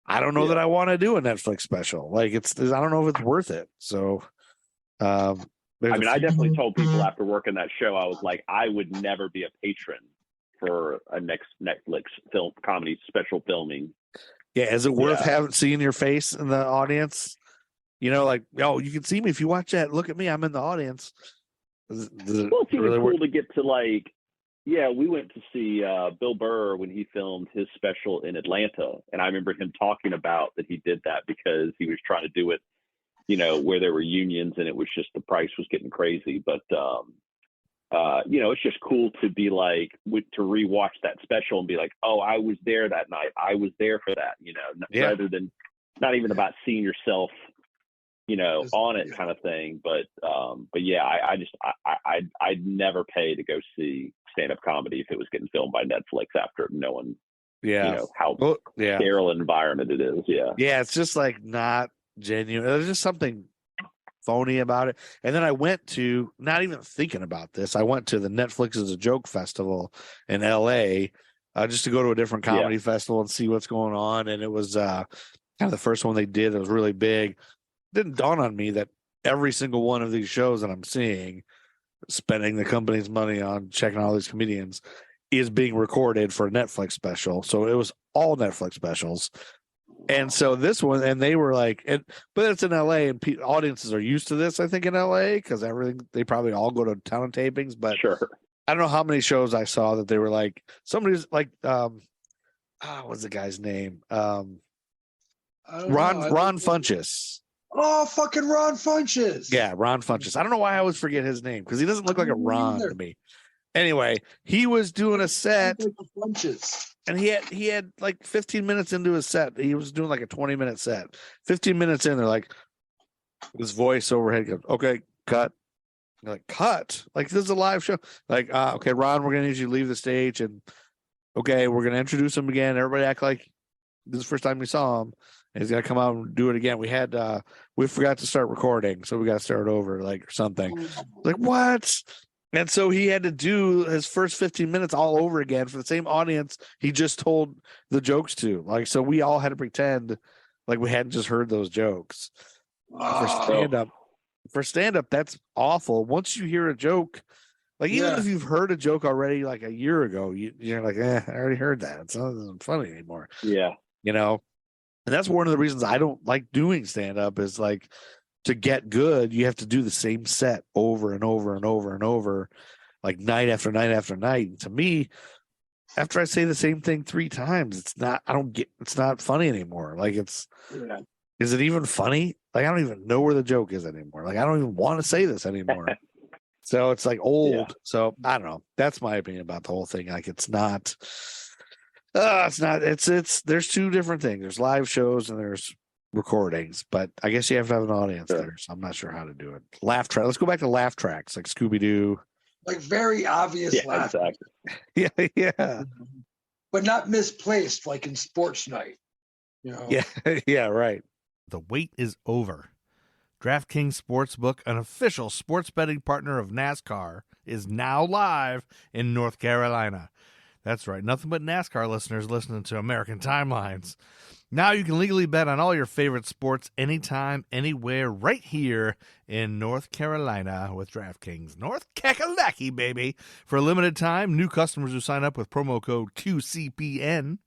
Speaker 3: I don't know that I want to do a Netflix special. Like, I don't know if it's worth it. So, I
Speaker 4: definitely told people after working that show, I was like, I would never be a patron for a next Netflix film comedy special filming.
Speaker 3: Yeah. Is it worth seeing your face in the audience? You know, like, oh, you can see me if you watch that. Look at me. I'm in the audience.
Speaker 4: Well, it's even really cool to get to, like, we went to see Bill Burr when he filmed his special in Atlanta. And I remember him talking about that he did that because he was trying to do it, you know, where there were unions and it was just, the price was getting crazy. But, you know, it's just cool to be like, to rewatch that special and be like, oh, I was there that night. I was there for that, you know, rather than not even about seeing yourself, you know, on it kind of thing. But yeah, I'd never pay to go see stand-up comedy if it was getting filmed by Netflix after knowing, you know, how sterile environment it is. Yeah,
Speaker 3: it's just like not genuine. There's just something phony about it. And then I went to, not even thinking about this, I went to the Netflix is a Joke festival in LA just to go to a different comedy festival and see what's going on. And it was kind of the first one they did. It was really big. It didn't dawn on me that every single one of these shows that I'm seeing, spending the company's money on checking all these comedians,
Speaker 6: is being recorded for a Netflix special. So it was all Netflix specials. And so this one, and they were like, but it's in LA, and audiences are used to this, I think, in LA, because they probably all go to talent tapings. But
Speaker 4: Sure.
Speaker 6: I don't know how many shows I saw that they were like, somebody's like, what's the guy's name? Ron Funches.
Speaker 5: Oh, fucking Ron Funches.
Speaker 6: Yeah, Ron Funches. I don't know why I always forget his name, because he doesn't look like a Ron to me. Anyway, he was doing a set, and he had like 15 minutes into his set. He was doing like a 20-minute set. 15 minutes in, they're like, his voice overhead goes, okay, cut. You're like, cut? Like, this is a live show. Like, okay, Ron, we're going to need you to leave the stage, and okay, we're going to introduce him again. Everybody act like this is the first time we saw him, and he's going to come out and do it again. We forgot to start recording, so we got to start over, like, or something. Like, what? And so he had to do his first 15 minutes all over again for the same audience he just told the jokes to. Like, so we all had to pretend like we hadn't just heard those jokes. For stand-up, that's awful. Once you hear a joke, like, even if you've heard a joke already like a year ago, you're like, I already heard that. It's not funny anymore.
Speaker 4: Yeah.
Speaker 6: You know? And that's one of the reasons I don't like doing stand-up is, like, to get good, you have to do the same set over and over and over and over, like night after night after night. And to me, after I say the same thing 3 times, it's not funny anymore. Like, is it even funny? Like, I don't even know where the joke is anymore. Like, I don't even want to say this anymore. So it's like old. Yeah. So I don't know. That's my opinion about the whole thing. Like, it's there's 2 different things. There's live shows and there's recordings, but I guess you have to have an audience there, so I'm not sure how to do it. Laugh track. Let's go back to laugh tracks, like Scooby-Doo.
Speaker 5: Like, very obvious laugh.
Speaker 4: Exactly.
Speaker 6: Yeah.
Speaker 5: But not misplaced, like in Sports Night. You know?
Speaker 6: Yeah, right.
Speaker 3: The wait is over. DraftKings Sportsbook, an official sports betting partner of NASCAR, is now live in North Carolina. That's right, nothing but NASCAR listeners listening to American Timelines. Now you can legally bet on all your favorite sports anytime, anywhere, right here in North Carolina with DraftKings. North Kakalaki, baby. For a limited time, new customers who sign up with promo code QCPN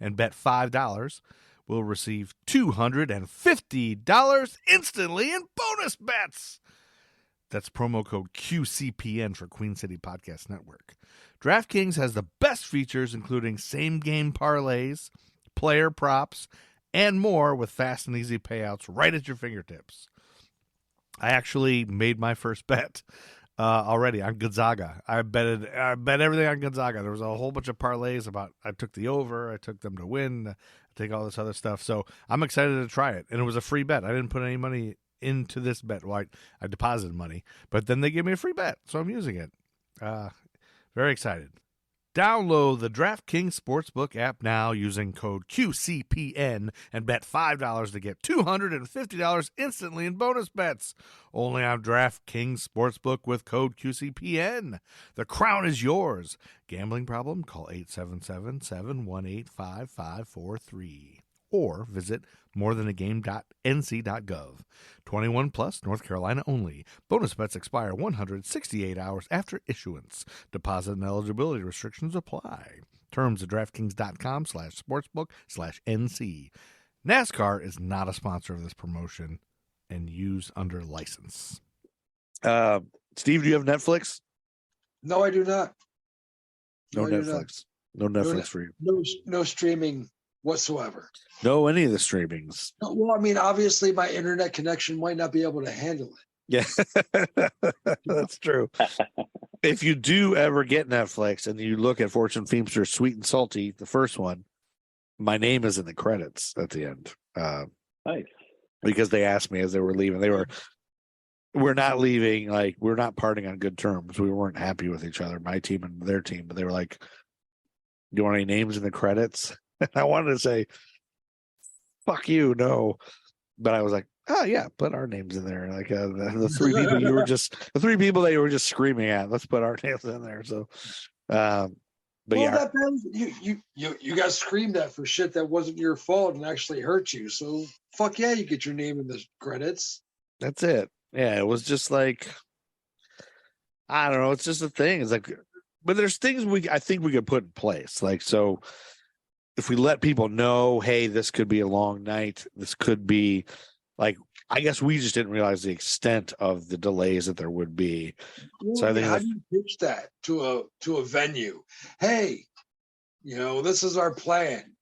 Speaker 3: and bet $5 will receive $250 instantly in bonus bets. That's promo code QCPN for Queen City Podcast Network. DraftKings has the best features, including same-game parlays, player props, and more with fast and easy payouts right at your fingertips. I actually made my first bet already on Gonzaga. I bet everything on Gonzaga. There was a whole bunch of parlays about I took the over, I took them to win, I take all this other stuff. So I'm excited to try it. And it was a free bet. I didn't put any money into this bet. Well, I deposited money, but then they gave me a free bet, so I'm using it. Very excited. Download the DraftKings Sportsbook app now using code QCPN and bet $5 to get $250 instantly in bonus bets. Only on DraftKings Sportsbook with code QCPN. The crown is yours. Gambling problem? Call 877-718-5543 or visit morethanagame.nc.gov. 21 plus, North Carolina only. Bonus bets expire 168 hours after issuance. Deposit and eligibility restrictions apply. Terms at DraftKings.com/sportsbook/NC. NASCAR is not a sponsor of this promotion and used under license.
Speaker 6: Steve, do you have Netflix?
Speaker 5: No, I do not.
Speaker 6: No Netflix. No Netflix for you.
Speaker 5: No streaming whatsoever.
Speaker 6: No, any of the streamings.
Speaker 5: Well, I mean, obviously my internet connection might not be able to handle it.
Speaker 6: Yeah, that's true. If you do ever get Netflix and you look at Fortune Feimster's Sweet and Salty, the first one, my name is in the credits at the end.
Speaker 4: Nice.
Speaker 6: Because they asked me as they were leaving. We're not leaving, like, we're not parting on good terms. We weren't happy with each other, my team and their team, but they were like, do you want any names in the credits? I wanted to say, fuck you, no. But I was like, oh yeah, put our names in there. Like the 3 people that you were just screaming at, let's put our names in there. So but yeah,
Speaker 5: you got screamed at for shit that wasn't your fault and actually hurt you. So fuck yeah, you get your name in the credits.
Speaker 6: That's it. Yeah, it was just like, I don't know, it's just a thing. It's like but there's things I think we could put in place. Like, so if we let people know, hey, this could be a long night. This could be like, I guess we just didn't realize the extent of the delays that there would be. So I think
Speaker 5: how do you pitch that to a venue? Hey, this is our plan.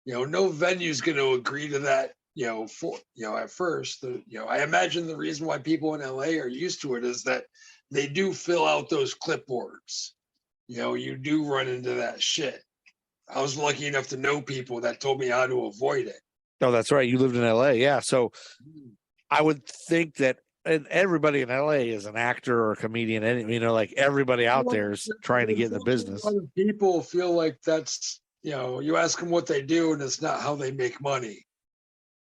Speaker 5: No venue's going to agree to that. At first, I imagine the reason why people in LA are used to it is that they do fill out those clipboards. You do run into that shit. I was lucky enough to know people that told me how to avoid it.
Speaker 6: Oh, that's right. You lived in LA. Yeah. So I would think that, and everybody in LA is an actor or a comedian. And, like everybody out there is trying to get in the business.
Speaker 5: A lot of people feel like that's, you ask them what they do and it's not how they make money.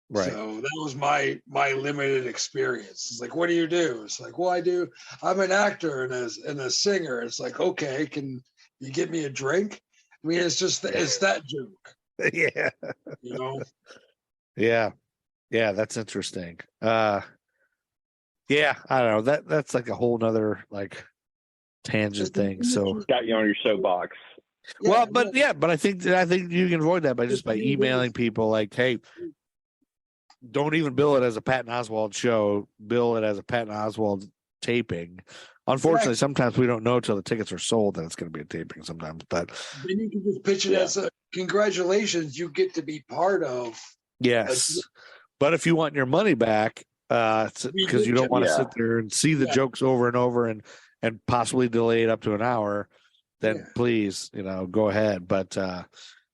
Speaker 6: Right.
Speaker 5: So that was my limited experience. It's like, what do you do? It's like, well, I'm an actor and a singer. It's like, okay, can you get me a drink? I mean, it's that joke.
Speaker 6: Yeah. Yeah. Yeah. That's interesting. Yeah, I don't know. That's like a whole nother like tangent thing. So
Speaker 4: got you on your soapbox.
Speaker 6: Well, but I think you can avoid that by emailing people like, hey, don't even bill it as a Patton Oswalt show. Bill it as a Patton Oswalt taping. Unfortunately, sometimes we don't know till the tickets are sold that it's going to be a taping sometimes. But
Speaker 5: then you can just pitch it as a congratulations, you get to be part of.
Speaker 6: Yes, but if you want your money back, because you don't want to sit there and see the jokes over and over and possibly delay it up to an hour, then please, go ahead. But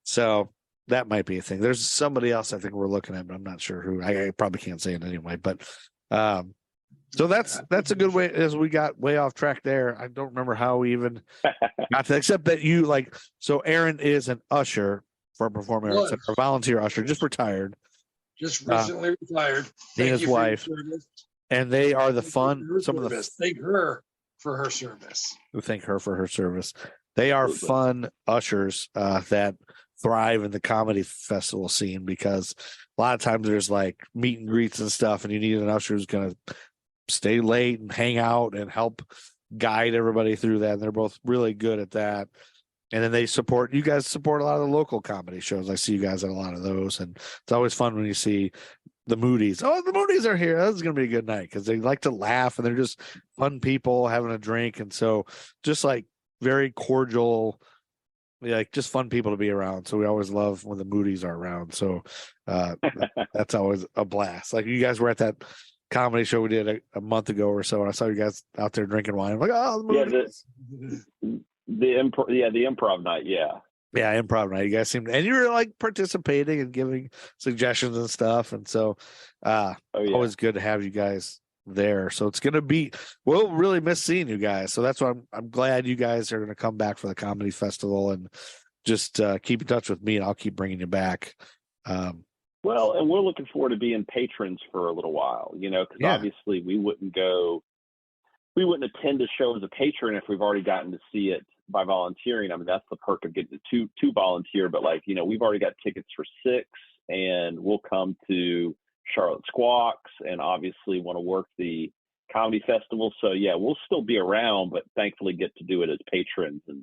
Speaker 6: so that might be a thing. There's somebody else I think we're looking at, but I'm not sure who. I probably can't say it anyway. But so that's a good way. As we got way off track there, I don't remember how we even got to, except that you like. So Aaron is an usher for a performing arts center, a volunteer usher, just retired.
Speaker 5: Just recently retired.
Speaker 6: He and his wife, and they are the fun.
Speaker 5: Thank her for her service.
Speaker 6: Thank her for her service. They are fun ushers that thrive in the comedy festival scene, because a lot of times there's like meet and greets and stuff, and you need an usher who's going to stay late and hang out and help guide everybody through that. And they're both really good at that. And then you guys support a lot of the local comedy shows. I see you guys at a lot of those. And it's always fun when you see the Moody's. Oh, the Moody's are here. This is going to be a good night, because they like to laugh and they're just fun people having a drink. And so just like very cordial, like just fun people to be around. So we always love when the Moody's are around. So that's always a blast. Like you guys were at that comedy show we did a month ago or so, and I saw you guys out there drinking wine. I'm like, oh, the Moody's.
Speaker 4: The improv night,
Speaker 6: improv night. You guys seemed, and you were like participating and giving suggestions and stuff, and so always good to have you guys there. So it's gonna be, we'll really miss seeing you guys. So that's why I'm glad you guys are gonna come back for the comedy festival, and just keep in touch with me, and I'll keep bringing you back.
Speaker 4: Well, and we're looking forward to being patrons for a little while, because obviously we wouldn't attend a show as a patron if we've already gotten to see it by volunteering. I mean, that's the perk of getting to volunteer, but we've already got tickets for 6, and we'll come to Charlotte Squawks, and obviously want to work the comedy festival. So we'll still be around, but thankfully get to do it as patrons. And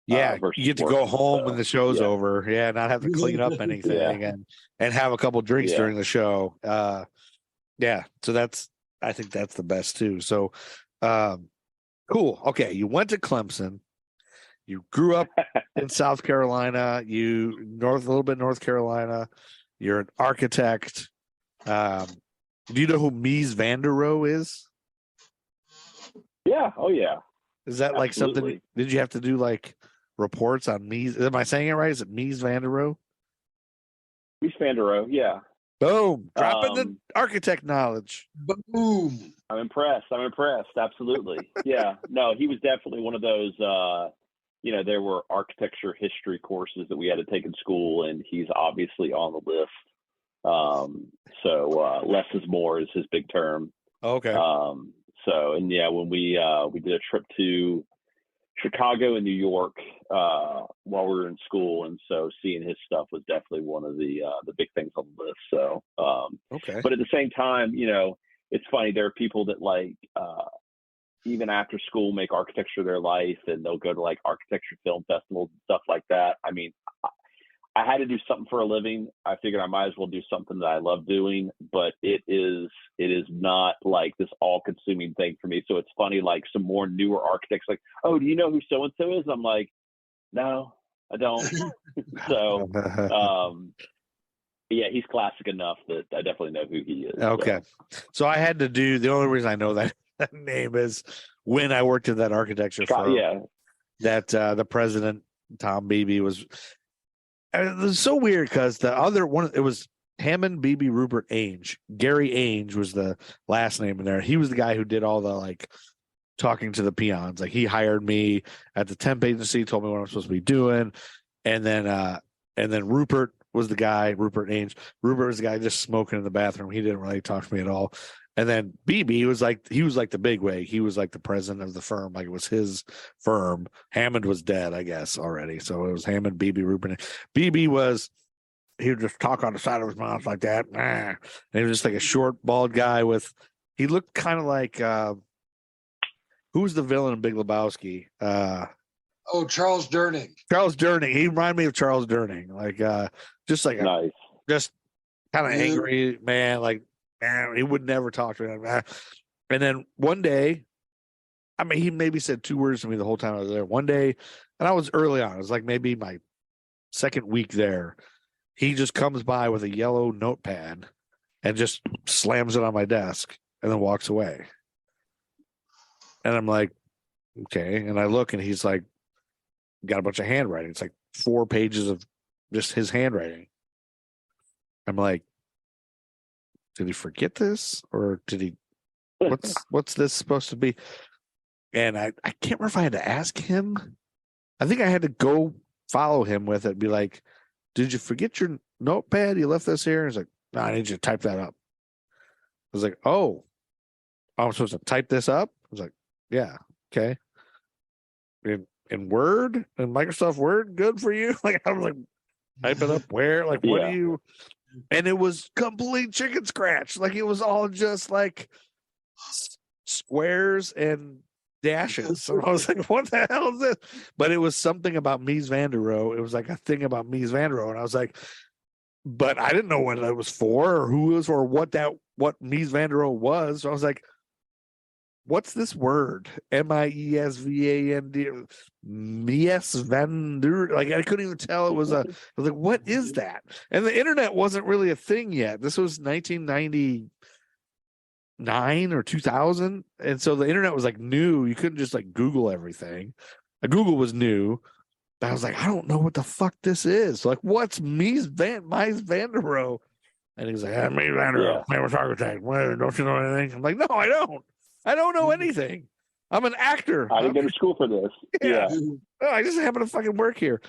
Speaker 6: you get to go home when the show's over. Not have to clean up anything and have a couple drinks during the show. So I think that's the best too. So cool. Okay, you went to Clemson. You grew up in South Carolina. A little bit North Carolina. You're an architect. Do you know who Mies van der Rohe is?
Speaker 4: Yeah. Oh, yeah.
Speaker 6: Is that like something? Did you have to do like reports on Mies? Am I saying it right? Is it Mies van der Rohe?
Speaker 4: Mies van der Rohe. Yeah.
Speaker 6: Boom! Dropping the architect knowledge.
Speaker 5: Boom!
Speaker 4: I'm impressed. Absolutely. Yeah. No, he was definitely one of those. There were architecture history courses that we had to take in school, and he's obviously on the list. So less is more is his big term.
Speaker 6: Okay.
Speaker 4: When we did a trip to Chicago and New York while we were in school, and so seeing his stuff was definitely one of the big things on the list. So
Speaker 6: okay.
Speaker 4: But at the same time, it's funny, there are people that even after school, make architecture their life, and they'll go to like architecture film festivals and stuff like that. I mean, I had to do something for a living. I figured I might as well do something that I love doing, but it is not like this all-consuming thing for me. So it's funny, like some more newer architects, like, oh, do you know who so and so is? I'm like, no, I don't. So, yeah, he's classic enough that I definitely know who he is.
Speaker 6: Okay, so I had to do. The only reason I know that name is when I worked at that architecture firm.
Speaker 4: Yeah,
Speaker 6: that the president Tom Beebe was. It was so weird because the other one, it was Hammond, Beebe, Rupert, Ainge. Gary Ainge was the last name in there. He was the guy who did all the like talking to the peons. Like he hired me at the temp agency, told me what I'm supposed to be doing, and then Rupert was the guy. Rupert Ainge. Rupert was the guy just smoking in the bathroom. He didn't really talk to me at all. And then Beebe was like the big wig. He was like the president of the firm. Like it was his firm. Hammond was dead, I guess, already. So it was Hammond, Beebe, Rupert. Beebe was, he would just talk on the side of his mouth like that. And he was just like a short, bald guy he looked kind of like, who was the villain in Big Lebowski?
Speaker 5: Charles Durning.
Speaker 6: Charles Durning. He reminded me of Charles Durning. Like, just like
Speaker 4: nice.
Speaker 6: Just kind of angry man. Like, man, he would never talk to me. And then one day, I mean, he maybe said 2 words to me the whole time I was there. One day, and I was early on. It was like maybe my second week there. He just comes by with a yellow notepad and just slams it on my desk and then walks away. And I'm like, okay. And I look and he's like, got a bunch of handwriting. It's like 4 pages of just his handwriting. I'm like, did he forget this, or did he? What's this supposed to be? And I can't remember if I had to ask him. I think I had to go follow him with it. Be like, did you forget your notepad? You left this here. He's like, no, I need you to type that up. I was like, oh, I'm supposed to type this up? I was like, yeah, okay. In Word and Microsoft Word, good for you. Like I was like, type it up where? Like, what do you? And it was complete chicken scratch. Like it was all just like squares and dashes. So I was like, what the hell is this? But it was something about Mies van der Rohe. It was like a thing about Mies van der Rohe. And I was like, but I didn't know what it was for or who it was for, what Mies van der Rohe was. So I was like, what's this word? Miesvand. Mies van der. Like I couldn't even tell it was I was like, what is that? And the internet wasn't really a thing yet. This was 1999 or 2000, and so the internet was like new. You couldn't just like Google everything. Google was new. I was like, I don't know what the fuck this is. Like, what's Mies van der Rohe? And he's like, Mies van der Rohe, famous architect. Well, don't you know anything? I'm like, no, I don't. I don't know anything. I'm an actor.
Speaker 4: I didn't go to school for this. Yeah.
Speaker 6: No, I just happen to fucking work here.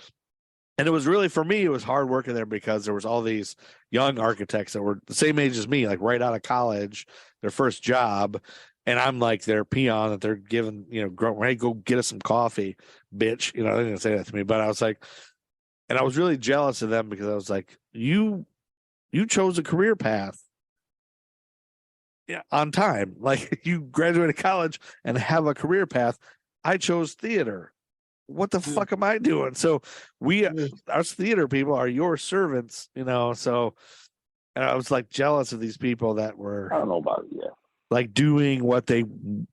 Speaker 6: And it was really, for me, it was hard working there because there was all these young architects that were the same age as me, like right out of college, their first job. And I'm like their peon that they're giving, hey, go get us some coffee, bitch. They didn't say that to me, but I was like, and I was really jealous of them because I was like, you chose a career path. Yeah, on time. Like you graduated college and have a career path. I chose theater. What the fuck am I doing? So us theater people are your servants, so, and I was like jealous of these people that were,
Speaker 4: I don't know about it,
Speaker 6: like doing what they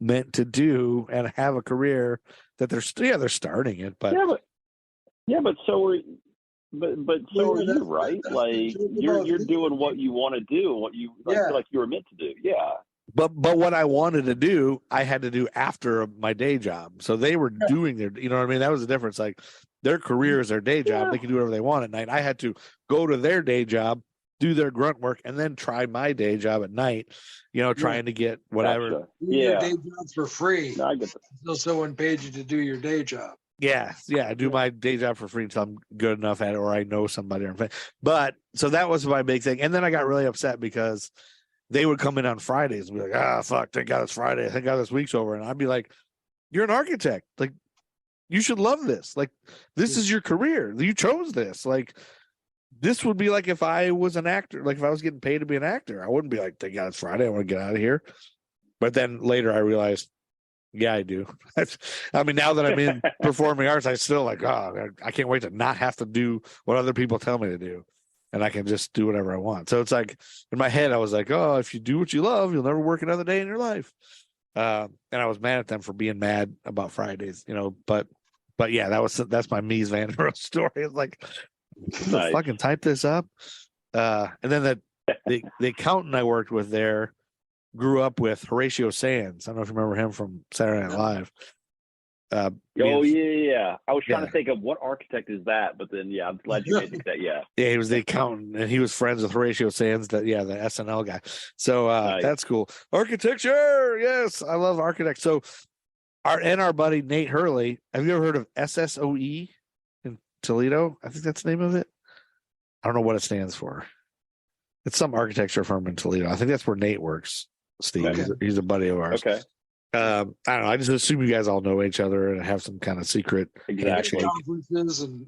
Speaker 6: meant to do and have a career that they're starting it, but
Speaker 4: so are you, right? Like you're doing what you want to do and what you feel like you were meant to do. Yeah.
Speaker 6: But what I wanted to do, I had to do after my day job. So they were doing their, you know what I mean? That was the difference. Like their career is their day job. They can do whatever they want at night. I had to go to their day job, do their grunt work, and then try my day job at night, trying to get whatever.
Speaker 4: Gotcha.
Speaker 5: Your day jobs for free.
Speaker 4: No, I get that.
Speaker 5: Until someone paid you to do your day job.
Speaker 6: Yeah. I do my day job for free until I'm good enough at it or I know somebody. But so that was my big thing. And then I got really upset because they would come in on Fridays and be like, fuck, thank God it's Friday. Thank God this week's over. And I'd be like, you're an architect. Like, you should love this. Like, this is your career. You chose this. Like, this would be like if I was an actor, like if I was getting paid to be an actor, I wouldn't be like, thank God it's Friday. I want to get out of here. But then later I realized Yeah, I do. I mean, now that I'm in performing arts, I still like, oh, I can't wait to not have to do what other people tell me to do. And I can just do whatever I want. So it's like in my head, I was like, oh, if you do what you love, you'll never work another day in your life. And I was mad at them for being mad about Fridays, but yeah, that's my Mies Van der Rohe story. It's like,
Speaker 4: Nice.
Speaker 6: fucking type this up. And then the accountant I worked with there grew up with Horatio Sands. I don't know if you remember him from Saturday Night Live.
Speaker 4: Yeah. I was trying
Speaker 6: Yeah.
Speaker 4: to think of what architect is that, but then I'm glad you made it that. Yeah.
Speaker 6: Yeah, he was the accountant, and he was friends with Horatio Sands, the SNL guy. So
Speaker 4: Nice.
Speaker 6: that's cool. Architecture, yes, I love architects. So our buddy Nate Hurley. Have you ever heard of SSOE in Toledo? I think that's the name of it. I don't know what it stands for. It's some architecture firm in Toledo. I think that's where Nate works. Steve,
Speaker 4: Okay.
Speaker 6: he's a buddy of ours.
Speaker 4: Okay.
Speaker 6: I don't know. I just assume you guys all know each other and have some kind of secret
Speaker 4: Exactly.
Speaker 6: handshake.
Speaker 5: Conferences and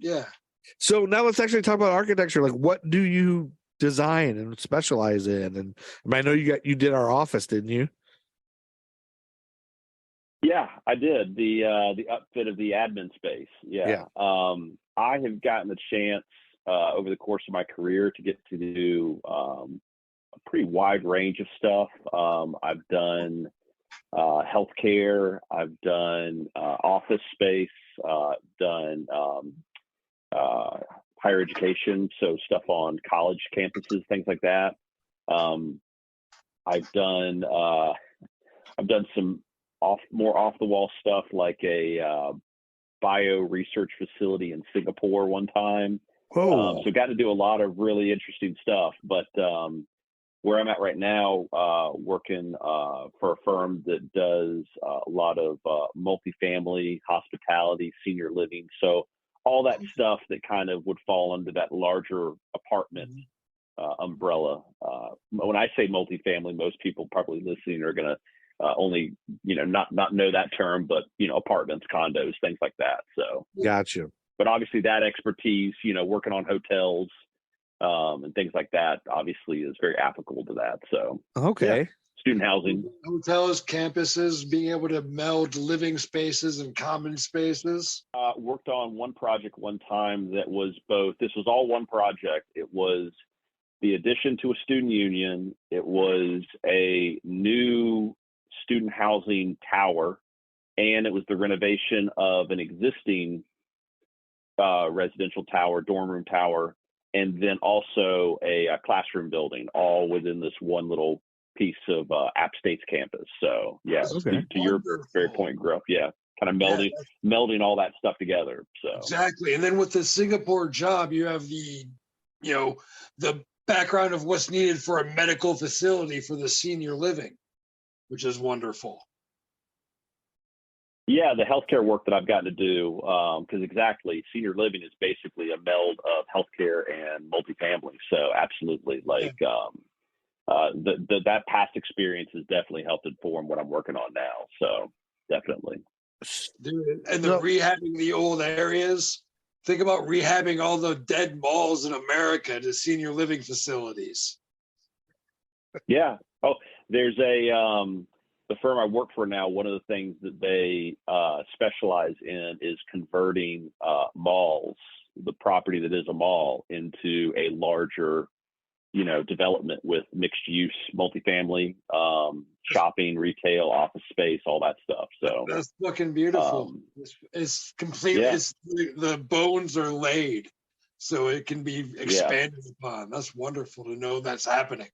Speaker 6: So now let's actually talk about architecture. Like, what do you design and specialize in? And I know you did our office, didn't you?
Speaker 4: Yeah, I did the upfit of the admin space. Yeah. I have gotten the chance over the course of my career to get to do a pretty wide range of stuff. I've done healthcare. I've done office space. Done higher education, so stuff on college campuses, things like that. I've done some more off the wall stuff, like a bio research facility in Singapore one time. So got to do a lot of really interesting stuff. But where I'm at right now, working for a firm that does a lot of multifamily, hospitality, senior living. So all that stuff that kind of would fall under that larger apartment umbrella. When I say multifamily, most people probably listening are going to only, not know that term, but, apartments, condos, things like that. So,
Speaker 6: Got you.
Speaker 4: But obviously that expertise, working on hotels and things like that, obviously is very applicable to that. So,
Speaker 6: Okay.
Speaker 4: Student housing.
Speaker 5: hotels, campuses, being able to meld living spaces and common spaces.
Speaker 4: Worked on one project one time that was both, this was all one project. It was the addition to a student union. It was a new student housing tower, and it was the renovation of an existing residential tower, dorm room tower, and then also a classroom building, all within this one little piece of App State's campus. So to your very point, Gruff, kind of melding all that stuff together. So
Speaker 5: Exactly. And then with the Singapore job, you have the background of what's needed for a medical facility for the senior living, which is wonderful.
Speaker 4: Yeah, the healthcare work that I've gotten to do, because exactly, senior living is basically a meld of healthcare and multifamily. So absolutely, that past experience has definitely helped inform what I'm working on now. So definitely.
Speaker 5: Dude, and the rehabbing the old areas. Think about rehabbing all the dead malls in America to senior living facilities.
Speaker 4: Yeah. Oh, there's the firm I work for now, one of the things that they specialize in is converting malls, the property that is a mall, into a larger, development with mixed use, multifamily, shopping, retail, office space, all that stuff. So
Speaker 5: that's fucking beautiful. It's completely, the bones are laid so it can be expanded upon. That's wonderful to know that's happening.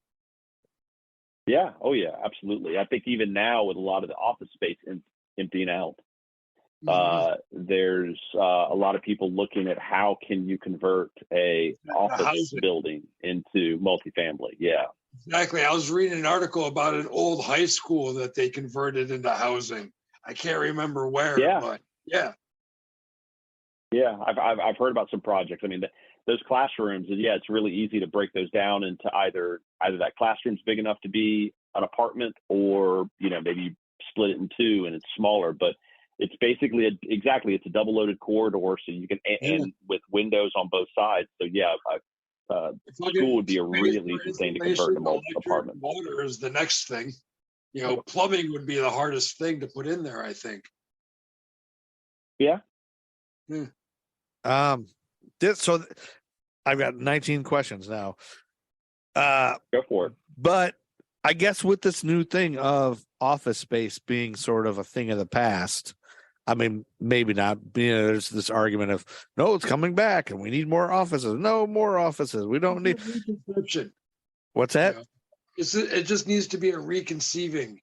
Speaker 4: Yeah. Oh, yeah, absolutely. I think even now with a lot of the office space emptying out, there's a lot of people looking at how can you convert a office building into multifamily. Yeah.
Speaker 5: Exactly. I was reading an article about an old high school that they converted into housing. I can't remember where, but yeah.
Speaker 4: Yeah, I've heard about some projects. I mean, those classrooms, it's really easy to break those down into either that classroom's big enough to be an apartment, or maybe you split it in two and it's smaller. But it's basically it's a double loaded corridor, so you can and with windows on both sides. So school would be a really easy thing to convert to apartment.
Speaker 5: Water is the next thing. Plumbing would be the hardest thing to put in there, I think.
Speaker 4: Yeah.
Speaker 6: So I've got 19 questions now.
Speaker 4: Go for it.
Speaker 6: But I guess with this new thing of office space being sort of a thing of the past, I mean, maybe not. There's this argument of, no, it's coming back and we need more offices. No, more offices. We don't need.
Speaker 5: Reconception.
Speaker 6: What's that?
Speaker 5: It just needs to be a reconception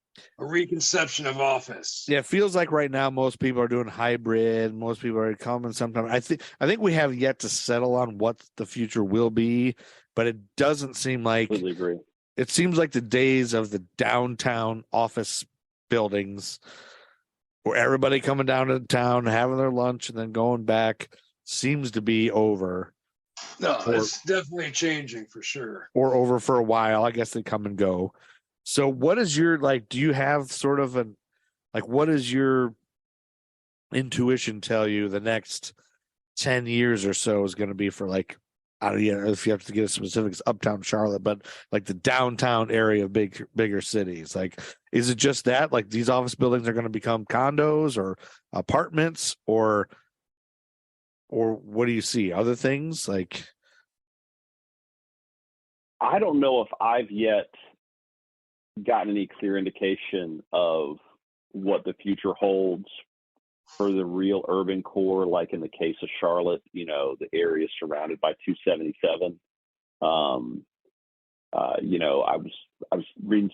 Speaker 5: of office.
Speaker 6: Yeah, it feels like right now most people are doing hybrid. Most people are coming sometime. I think we have yet to settle on what the future will be, but it doesn't seem like.
Speaker 4: Completely agree.
Speaker 6: It seems like the days of the downtown office buildings where everybody coming down to town, having their lunch, and then going back seems to be over.
Speaker 5: No, it's definitely changing for sure.
Speaker 6: Or over for a while. I guess they come and go. So what is your, do you have sort of what does your intuition tell you the next 10 years or so is going to be for I don't know if you have to get specifics, uptown Charlotte, but the downtown area of bigger cities. Is it just that these office buildings are going to become condos or apartments or what do you see? Other things
Speaker 4: I don't know if I've yet gotten any clear indication of what the future holds for the real urban core, like in the case of Charlotte, the area surrounded by 277. I was reading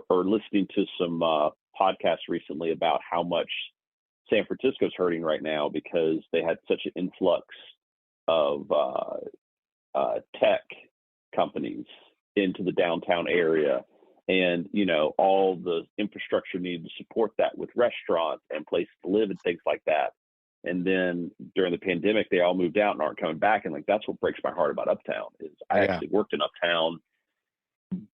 Speaker 4: listening to some podcasts recently about how much San Francisco's hurting right now because they had such an influx of tech companies into the downtown area. And, all the infrastructure needed to support that with restaurants and places to live and things like that. And then during the pandemic, they all moved out and aren't coming back. And that's what breaks my heart about Uptown is I actually worked in Uptown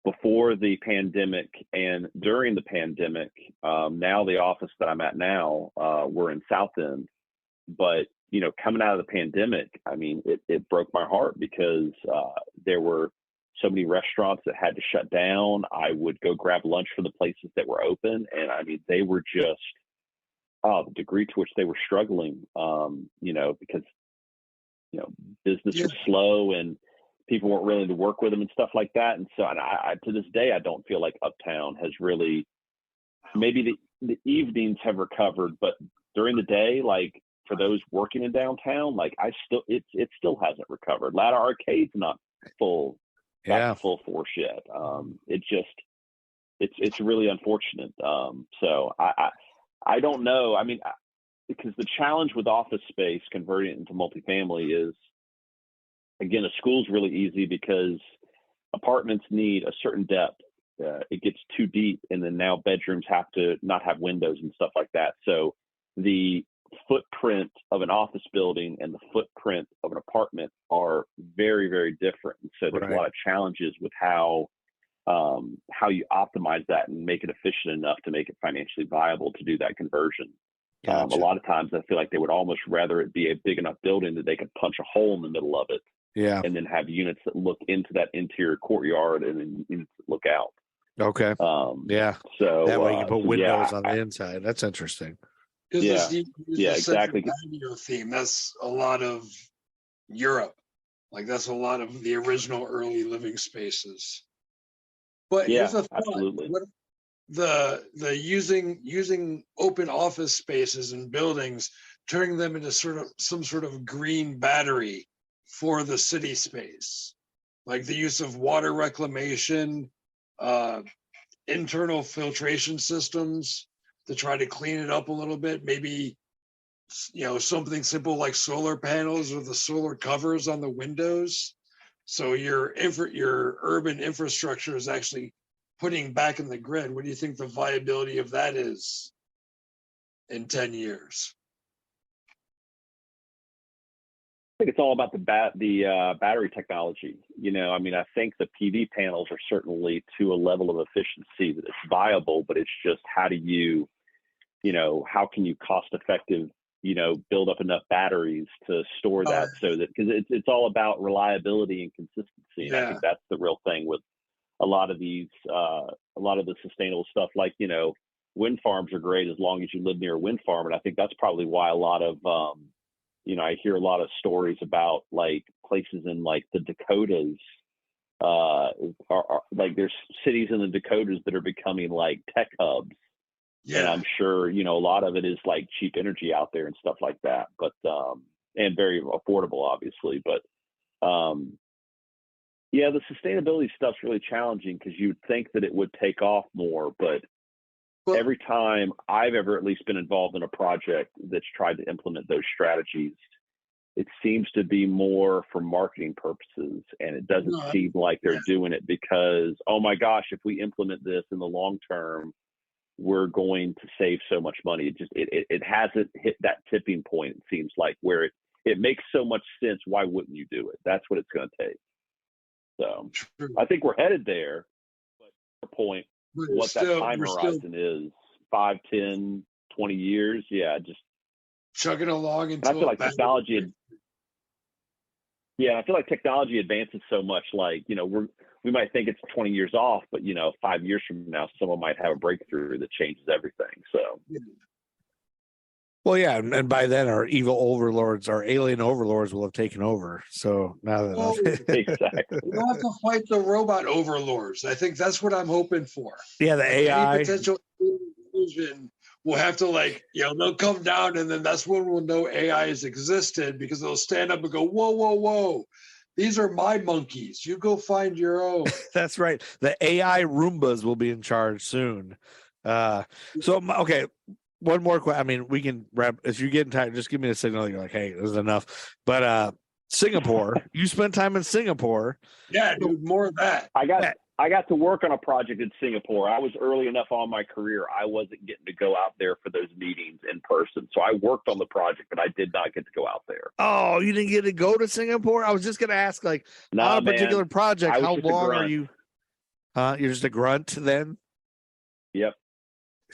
Speaker 4: before the pandemic and during the pandemic. Now the office that I'm at now, we're in South End. But, coming out of the pandemic, I mean, it broke my heart because there were so many restaurants that had to shut down. I would go grab lunch for the places that were open. And I mean, they were just, the degree to which they were struggling, because, business was slow and people weren't willing to work with them and stuff like that. And so I to this day, I don't feel like Uptown has really, maybe the evenings have recovered, but during the day, for those working in downtown, it still hasn't recovered. Ladder Arcade's not full. Full force yet. It's really unfortunate. So I don't know. I mean, because the challenge with office space converting it into multifamily is, again, a school's really easy because apartments need a certain depth. It gets too deep, and then now bedrooms have to not have windows and stuff like that. So the footprint of an office building and the footprint of an apartment are very, very different. And so there's a lot of challenges with how you optimize that and make it efficient enough to make it financially viable to do that conversion.
Speaker 6: Gotcha.
Speaker 4: A lot of times I feel like they would almost rather it be a big enough building that they could punch a hole in the middle of it.
Speaker 6: Yeah.
Speaker 4: And then have units that look into that interior courtyard and then units that look out.
Speaker 6: Okay.
Speaker 4: Yeah. So
Speaker 6: that way you can put windows on the inside. That's interesting.
Speaker 4: Exactly.
Speaker 5: Patio theme. That's a lot of Europe. That's a lot of the original early living spaces. But here's a thought.
Speaker 4: Absolutely.
Speaker 5: What the using open office spaces and buildings, turning them into some sort of green battery for the city space, like the use of water reclamation, internal filtration systems to try to clean it up a little bit. Maybe, something simple like solar panels or the solar covers on the windows. So your urban infrastructure is actually putting back in the grid. What do you think the viability of that is in 10 years?
Speaker 4: I think it's all about the battery technology. I think the PV panels are certainly to a level of efficiency that it's viable, but it's just how do you, how can you cost effective, build up enough batteries to store that so that, because it's all about reliability and consistency. And I think that's the real thing with a lot of the sustainable stuff, like, wind farms are great as long as you live near a wind farm. And I think that's probably why a lot of, I hear a lot of stories about like places in like the Dakotas, are like there's cities in the Dakotas that are becoming like tech hubs.
Speaker 5: Yeah.
Speaker 4: And I'm sure, a lot of it is like cheap energy out there and stuff like that, but, and very affordable, obviously. But, yeah, the sustainability stuff's really challenging because you'd think that it would take off more, but every time I've ever at least been involved in a project that's tried to implement those strategies, it seems to be more for marketing purposes, and it doesn't seem like they're doing it because, oh my gosh, if we implement this in the long term, we're going to save so much money. It hasn't hit that tipping point, it seems like, where it makes so much sense. Why wouldn't you do it? That's what it's going to take. So I think we're headed there, but the point, what that time horizon is, 5, 10, 20 years. Yeah, just
Speaker 5: chugging along until
Speaker 4: I feel like technology. I feel like technology advances so much. Like, we might think it's 20 years off, but 5 years from now, someone might have a breakthrough that changes everything. So.
Speaker 6: Well, yeah, and by then our evil overlords, our alien overlords will have taken over. So now that
Speaker 4: exactly,
Speaker 5: we don't have to fight the robot overlords. I think that's what I'm hoping for.
Speaker 6: Yeah, the AI
Speaker 5: any potential illusion will have to they'll come down, and then that's when we'll know AI has existed because they'll stand up and go, whoa, whoa, whoa. These are my monkeys. You go find your own.
Speaker 6: That's right. The AI Roombas will be in charge soon. Okay. One more question. I mean, we can wrap. If you're getting tired, just give me a signal. You're like, hey, this is enough. But Singapore, you spent time in Singapore.
Speaker 5: Yeah, dude, more of that.
Speaker 4: I got to work on a project in Singapore. I was early enough on my career. I wasn't getting to go out there for those meetings in person. So I worked on the project, but I did not get to go out there.
Speaker 6: Oh, you didn't get to go to Singapore? I was just going to ask, on a particular project, how long are you? You're just a grunt then?
Speaker 4: Yep.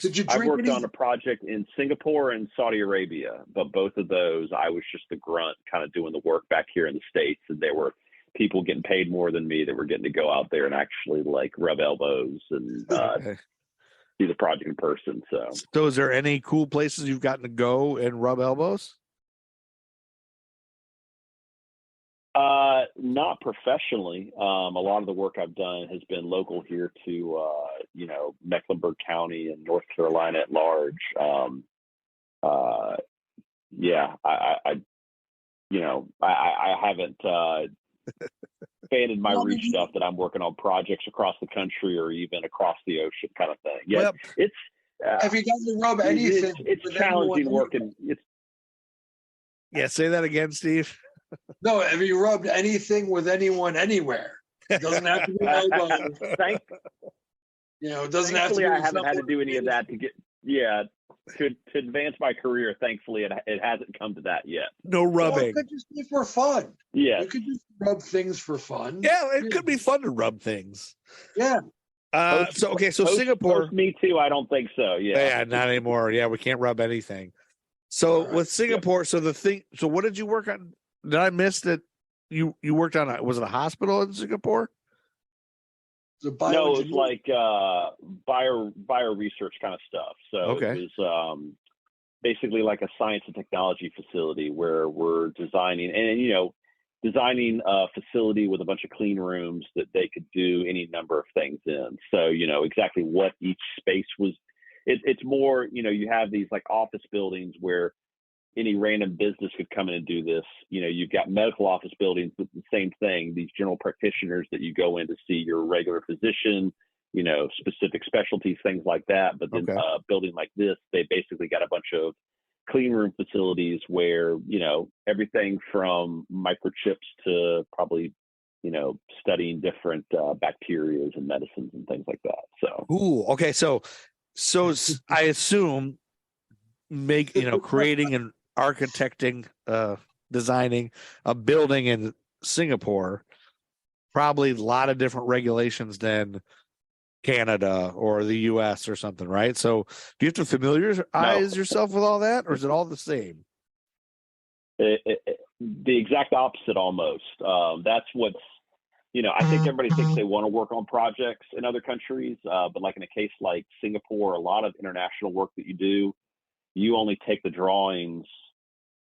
Speaker 5: Did you
Speaker 4: I worked on a project in Singapore and Saudi Arabia, but both of those, I was just the grunt kind of doing the work back here in the States. And there were people getting paid more than me that were getting to go out there and actually rub elbows and see the project in person. So
Speaker 6: is there any cool places you've gotten to go and rub elbows?
Speaker 4: Not professionally. A lot of the work I've done has been local here to, Mecklenburg County and North Carolina at large. I haven't expanded my reach stuff that I'm working on projects across the country or even across the ocean kind of thing. Yeah, it's.
Speaker 5: Have you gotten to rub anything?
Speaker 4: It's challenging working.
Speaker 6: Yeah, say that again, Steve.
Speaker 5: No, have you rubbed anything with anyone anywhere? It doesn't have to be elbows. It doesn't have to be.
Speaker 4: I haven't had to do any of that to advance my career. Thankfully, it hasn't come to that yet.
Speaker 6: No rubbing.
Speaker 5: Well, it could just be for fun.
Speaker 4: Yeah,
Speaker 5: you could just rub things for fun.
Speaker 6: Yeah, it could be fun to rub things.
Speaker 5: Yeah.
Speaker 6: So Singapore.
Speaker 4: Me too. I don't think so.
Speaker 6: Yeah, not anymore. Yeah, we can't rub anything. So with Singapore, so what did you work on? Did I miss that you worked on was it a hospital in Singapore?
Speaker 4: No, it's like bio research kind of stuff. So It was basically like a science and technology facility where we're designing a facility with a bunch of clean rooms that they could do any number of things in. So, exactly what each space was. It's more, you have these like office buildings where any random business could come in and do this. You've got medical office buildings with the same thing, these general practitioners that you go in to see your regular physician, specific specialties, things like that. But then a building like this, they basically got a bunch of clean room facilities where, everything from microchips to probably, studying different bacteria and medicines and things like that. So,
Speaker 6: okay. So I assume creating and architecting, designing a building in Singapore, probably a lot of different regulations than Canada or the US or something, right? So do you have to familiarize yourself with all that, or is it all the same?
Speaker 4: The exact opposite almost. That's what's I think everybody thinks they want to work on projects in other countries, but like in a case like Singapore, a lot of international work that you do, you only take the drawings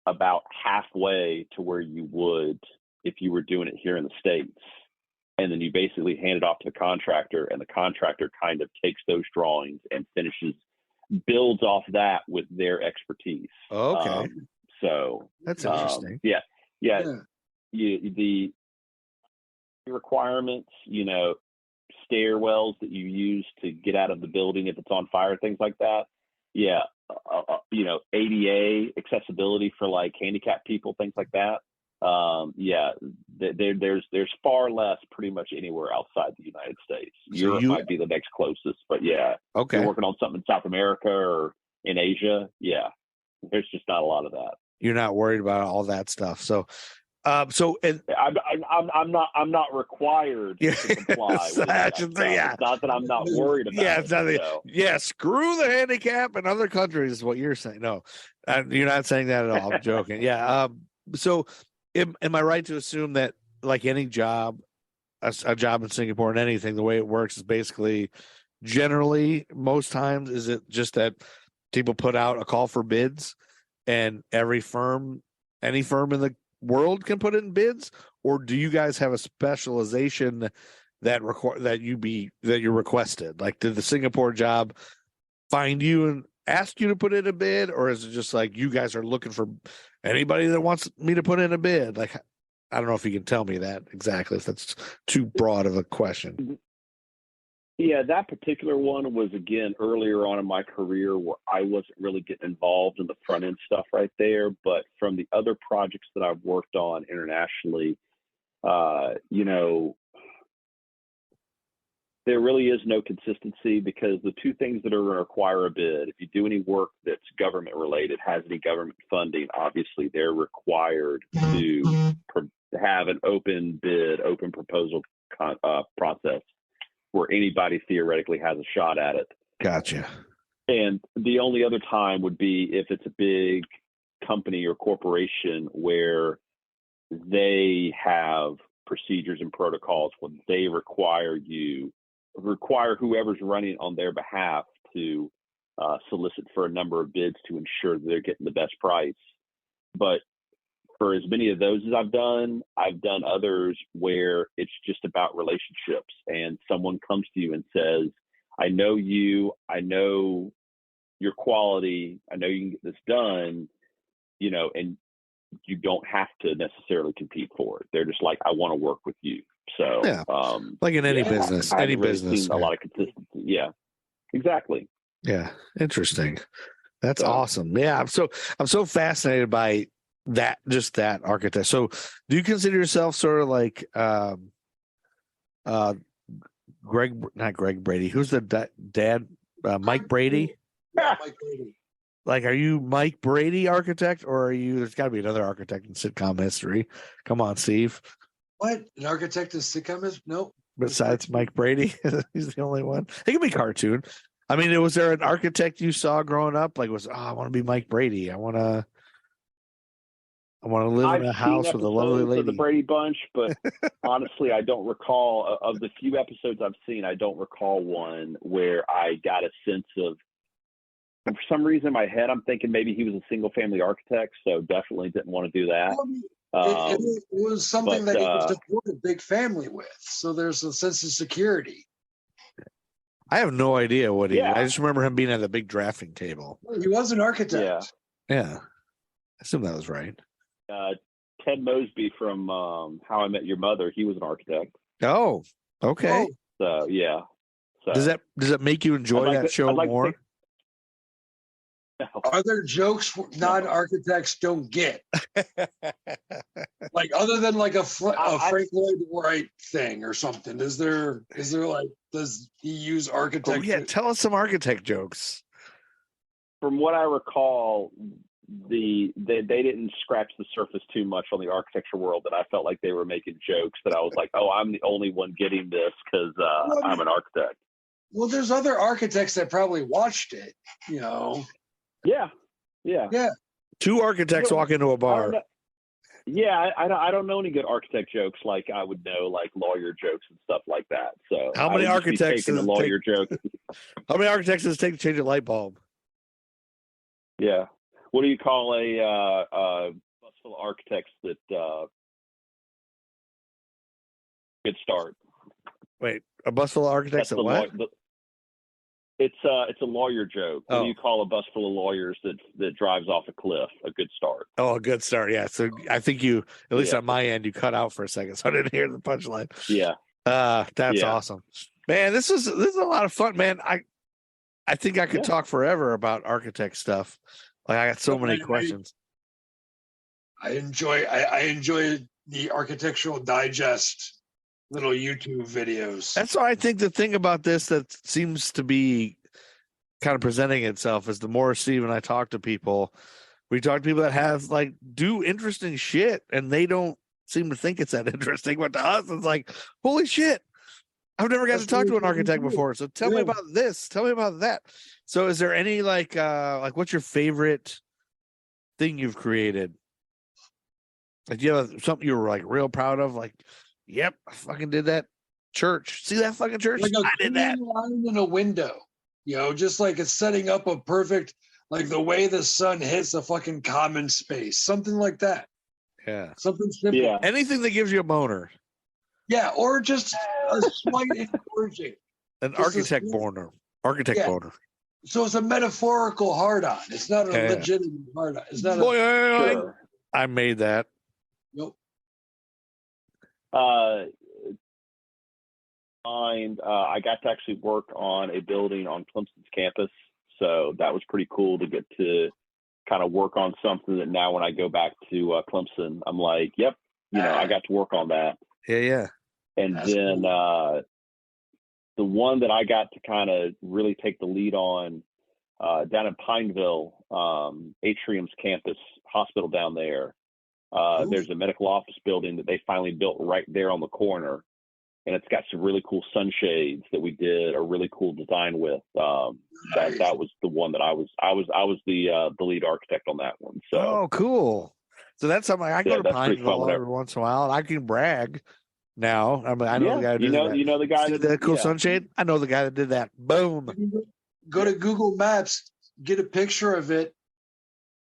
Speaker 4: about halfway to where you would if you were doing it here in the States. And then you basically hand it off to the contractor, and the contractor kind of takes those drawings and builds off that with their expertise.
Speaker 6: Okay.
Speaker 4: So
Speaker 6: that's interesting.
Speaker 4: The requirements, stairwells that you use to get out of the building if it's on fire, things like that. Yeah. ADA accessibility for like handicapped people, things like that. There's far less pretty much anywhere outside the United States.
Speaker 6: So
Speaker 4: Europe might be the next closest, but yeah.
Speaker 6: Okay.
Speaker 4: If you're working on something in South America or in Asia, there's just not a lot of that.
Speaker 6: You're not worried about all that stuff. So I'm
Speaker 4: not required to comply with that. It's not that I'm not worried about it.
Speaker 6: Screw the handicap in other countries is what you're saying. No, you're not saying that at all. I'm joking. So am I right to assume that like any job, a job in Singapore and anything, the way it works is basically generally most times, is it just that people put out a call for bids and any firm in the world can put in bids, or do you guys have a specialization that you're requested? Like, did the Singapore job find you and ask you to put in a bid, or is it just like you guys are looking for anybody that wants me to put in a bid? Like, I don't know if you can tell me that exactly, if that's too broad of a question.
Speaker 4: Yeah, that particular one was, again, earlier on in my career where I wasn't really getting involved in the front end stuff right there. But from the other projects that I've worked on internationally, there really is no consistency, because the two things that are going to require a bid, if you do any work that's government related, has any government funding, obviously they're required to have an open bid, open proposal process where anybody theoretically has a shot at it.
Speaker 6: Gotcha.
Speaker 4: And the only other time would be if it's a big company or corporation where they have procedures and protocols where they require whoever's running on their behalf to solicit for a number of bids to ensure that they're getting the best price. But for as many of those as I've done others where it's just about relationships, and someone comes to you and says, I know you, I know your quality, I know you can get this done, and you don't have to necessarily compete for it. They're just like, I want to work with you. So
Speaker 6: like in any business,
Speaker 4: a lot of consistency. Yeah, exactly.
Speaker 6: Yeah. Interesting. That's awesome. Yeah. I'm so fascinated by that architect. So do you consider yourself sort of like not Greg Brady, who's the dad, Mike Brady?
Speaker 5: Yeah, Mike Brady.
Speaker 6: Like, are you Mike Brady architect, or are you, there's got to be another architect in sitcom history. Come on, Steve.
Speaker 5: What? An architect in sitcom history? Nope.
Speaker 6: Besides Mike Brady, he's the only one. It could be cartoon. I mean, was there an architect you saw growing up? Like, I want to be Mike Brady. I want to live in a house with a lovely lady.
Speaker 4: Of the Brady Bunch, but honestly, I don't recall, of the few episodes I've seen, I don't recall one where I got a sense of, for some reason in my head, I'm thinking maybe he was a single family architect, so definitely didn't want to do that.
Speaker 5: It was something that he could support a big family with, so there's a sense of security.
Speaker 6: I have no idea what he. I just remember him being at the big drafting table.
Speaker 5: He was an architect.
Speaker 6: Yeah. I assume that was right.
Speaker 4: Ted Mosby from How I Met Your Mother, he was an architect.
Speaker 6: Oh, okay.
Speaker 4: So yeah. So,
Speaker 6: does that make you enjoy that show more?
Speaker 5: Are there jokes non-architects don't get? Like, other than like a Frank Lloyd Wright thing or something? Is there like, does he use architect?
Speaker 6: Oh, yeah, tell us some architect jokes.
Speaker 4: From what I recall, they didn't scratch the surface too much on the architecture world, that I felt like they were making jokes that I was like, oh, I'm the only one getting this because I'm an architect.
Speaker 5: Well, there's other architects that probably watched it,
Speaker 4: Yeah.
Speaker 5: Yeah.
Speaker 6: Two architects walk into a bar.
Speaker 4: Yeah, I don't know any good architect jokes like I would know like lawyer jokes and stuff like that. So
Speaker 6: How many
Speaker 4: I would just be
Speaker 6: architects
Speaker 4: taking
Speaker 6: does
Speaker 4: the
Speaker 6: it
Speaker 4: lawyer joke?
Speaker 6: How many architects does it take to change a light bulb?
Speaker 4: Yeah. What do you call a bus full of architects that good start?
Speaker 6: Wait, a bus full of architects
Speaker 4: That's
Speaker 6: at
Speaker 4: the
Speaker 6: what?
Speaker 4: it's a lawyer joke. What do you call a bus full of lawyers that drives off a cliff? A good start.
Speaker 6: Oh, a good start. Yeah. So I think you, at least
Speaker 4: Yeah.
Speaker 6: on my end, you cut out for a second, so I didn't hear the punchline.
Speaker 4: Yeah.
Speaker 6: That's
Speaker 4: Yeah.
Speaker 6: awesome, man. This is a lot of fun, man. I think I could talk forever about architect stuff. Like I got so many questions.
Speaker 5: I enjoy the Architectural Digest little YouTube videos.
Speaker 6: That's why I think the thing about this that seems to be kind of presenting itself is the more Steve and I talk to people, we talk to people that have like do interesting shit and they don't seem to think it's that interesting. But to us, it's like, holy shit, I've never got to talk to an architect before. So tell me about this. Tell me about that. So is there any like what's your favorite thing you've created? Like, do you have something you were like real proud of? Like, yep, I fucking did that church. See that fucking church?
Speaker 5: Like
Speaker 6: I did that.
Speaker 5: line in a window, just like it's setting up a perfect, like the way the sun hits a fucking common space, something like that.
Speaker 6: Yeah.
Speaker 5: Something simple.
Speaker 4: Yeah.
Speaker 6: Anything that gives you a boner.
Speaker 5: Yeah, or just a slight encouraging.
Speaker 6: An architect boner. Architect boner.
Speaker 5: So it's a metaphorical hard-on. It's not a legitimate hard-on. It's not
Speaker 6: Sure. I made that.
Speaker 5: Nope.
Speaker 4: I got to actually work on a building on Clemson's campus, so that was pretty cool to get to kind of work on something that now when I go back to Clemson, I'm like, yep, I got to work on that.
Speaker 6: Yeah.
Speaker 4: And that's then cool. The one that I got to kind of really take the lead on down in Pineville, Atrium's campus hospital down there. There's a medical office building that they finally built right there on the corner, and it's got some really cool sunshades that we did a really cool design with. That was the one that I was the lead architect on that one. So
Speaker 6: cool. So that's something I go to Pineville every once in a while, and I can brag. Now I know the guy who did that.
Speaker 4: You know the guy
Speaker 6: that cool sunshade. I know the guy that did that. Boom.
Speaker 5: Go to Google Maps, get a picture of it.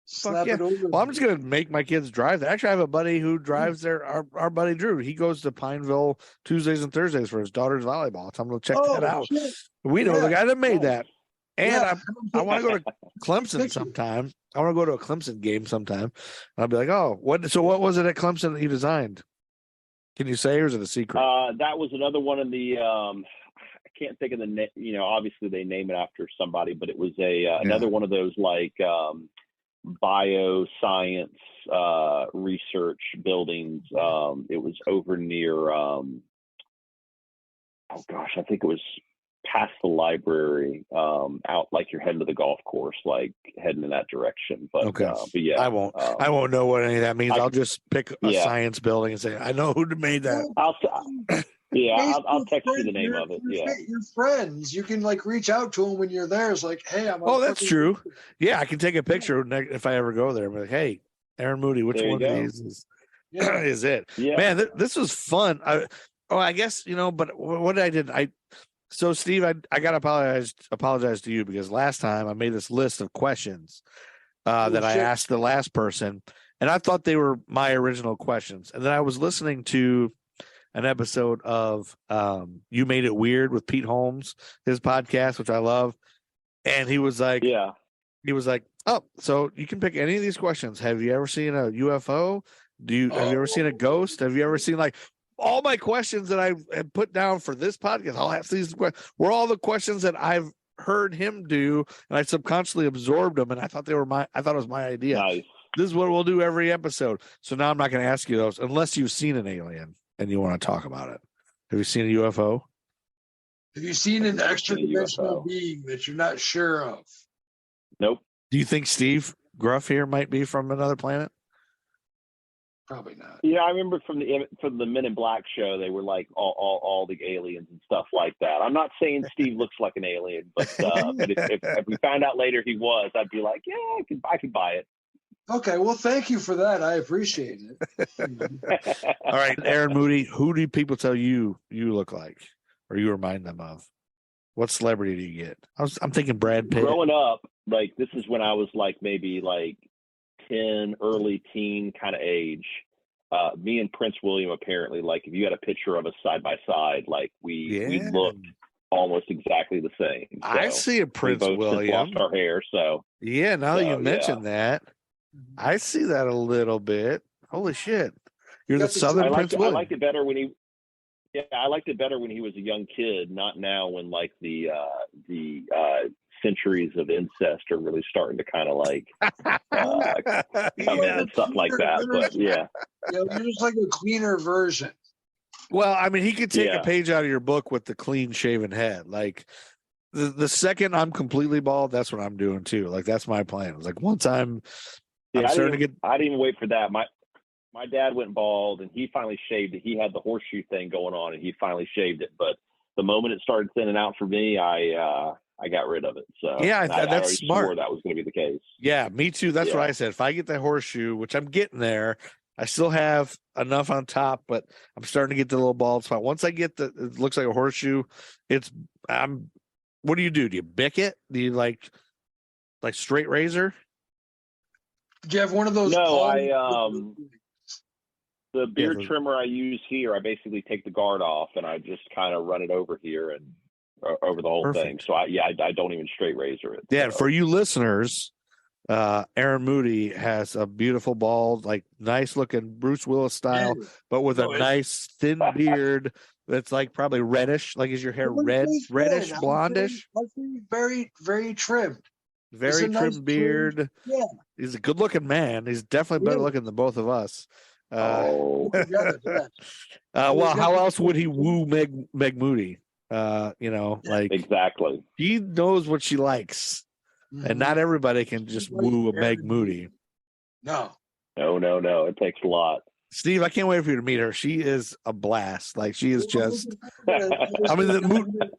Speaker 5: Slap it over.
Speaker 6: Well, I'm just gonna make my kids drive there. Actually, I have a buddy who drives there. Our buddy Drew. He goes to Pineville Tuesdays and Thursdays for his daughter's volleyball. So I'm gonna check that out.
Speaker 5: Shit.
Speaker 6: We know the guy that made that. And I want to go to Clemson sometime. I want to go to a Clemson game sometime. And I'll be like, oh, what was it at Clemson that you designed? Can you say, or is it a secret?
Speaker 4: That was another one of the. I can't think of the name. Obviously they name it after somebody, but it was another one of those like bioscience research buildings. It was over near. I think it was past the library, out like you're heading to the golf course, like heading in that direction. But but yeah,
Speaker 6: I won't know what any of that means. I'll just pick a science building and say I know who made that.
Speaker 4: I'll text you the name of it.
Speaker 5: Your friends, you can like reach out to them when you're there. It's like, hey, I'm.
Speaker 6: Oh, that's true. Yeah, I can take a picture if I ever go there. I'm like, hey, Aaron Moody, which one of these is it? Yeah. Man, this was fun. I guess but what did I do? So Steve, I got to apologize to you because last time I made this list of questions that I asked the last person, and I thought they were my original questions. And then I was listening to an episode of You Made It Weird with Pete Holmes, his podcast, which I love. And he was like, oh, so you can pick any of these questions. Have you ever seen a UFO? Have you ever seen a ghost? Have you ever seen all my questions that I had put down for this podcast? I'll have these were all the questions that I've heard him do, and I subconsciously absorbed them. And I thought it was my idea.
Speaker 4: Nice.
Speaker 6: This is what we'll do every episode. So now I'm not going to ask you those unless you've seen an alien and you want to talk about it. Have you seen a UFO?
Speaker 5: Have you seen an extra-dimensional being that you're not sure of?
Speaker 4: Nope.
Speaker 6: Do you think Steve Gruff here might be from another planet?
Speaker 5: Probably not.
Speaker 4: Yeah, I remember from the Men in Black show, they were like all the aliens and stuff like that. I'm not saying Steve looks like an alien, but if we found out later he was, I'd be like, yeah, I could buy it.
Speaker 5: Okay, well, thank you for that. I appreciate it.
Speaker 6: All right, Aaron Moody, who do people tell you look like, or you remind them of? What celebrity do you get? I'm thinking Brad Pitt.
Speaker 4: Growing up, like this is when I was like maybe like 10, early teen kind of age. Me and Prince William, apparently, like if you had a picture of us side by side, like we looked almost exactly the same. So
Speaker 6: I see a Prince
Speaker 4: we both
Speaker 6: William.
Speaker 4: lost our hair, so
Speaker 6: yeah. Now that you mentioned that, I see that a little bit. Holy shit! You're the Southern Prince William.
Speaker 4: I liked it better when he. Yeah, I liked it better when he was a young kid, not now when like the centuries of incest are really starting to kind of like come in and stuff like that. But yeah,
Speaker 5: you're just like a cleaner version.
Speaker 6: Well, I mean, he could take a page out of your book with the clean shaven head. Like the second I'm completely bald, that's what I'm doing too. Like that's my plan. It's like once I'm starting to get.
Speaker 4: I didn't even wait for that. My dad went bald and he finally shaved it. He had the horseshoe thing going on and he finally shaved it. But the moment it started thinning out for me, I got rid of it. So
Speaker 6: yeah, that's smart.
Speaker 4: Swore that was going to be the case.
Speaker 6: Yeah, me too. That's what I said. If I get that horseshoe, which I'm getting there, I still have enough on top, but I'm starting to get the little bald spot. Once I get it looks like a horseshoe. What do? Do you bick it? Do you like straight razor?
Speaker 5: Do you have one of those?
Speaker 4: No, the beard trimmer I use here, I basically take the guard off and I just kind of run it over here and over the whole thing. So I don't even straight razor it.
Speaker 6: Yeah,
Speaker 4: so.
Speaker 6: For you listeners, Aaron Moody has a beautiful bald, like nice looking Bruce Willis style, but with a nice thin beard that's like probably reddish. Like is your hair reddish, blondish?
Speaker 5: Very, very trimmed.
Speaker 6: Very trimmed beard.
Speaker 5: Yeah.
Speaker 6: He's a good looking man. He's definitely better looking than both of us. Well, how else would he woo Meg Moody? Like
Speaker 4: exactly.
Speaker 6: He knows what she likes, and not everybody can just woo a Meg Moody.
Speaker 5: No.
Speaker 4: It takes a lot.
Speaker 6: Steve, I can't wait for you to meet her. She is a blast. Like she is just. I mean, the mood.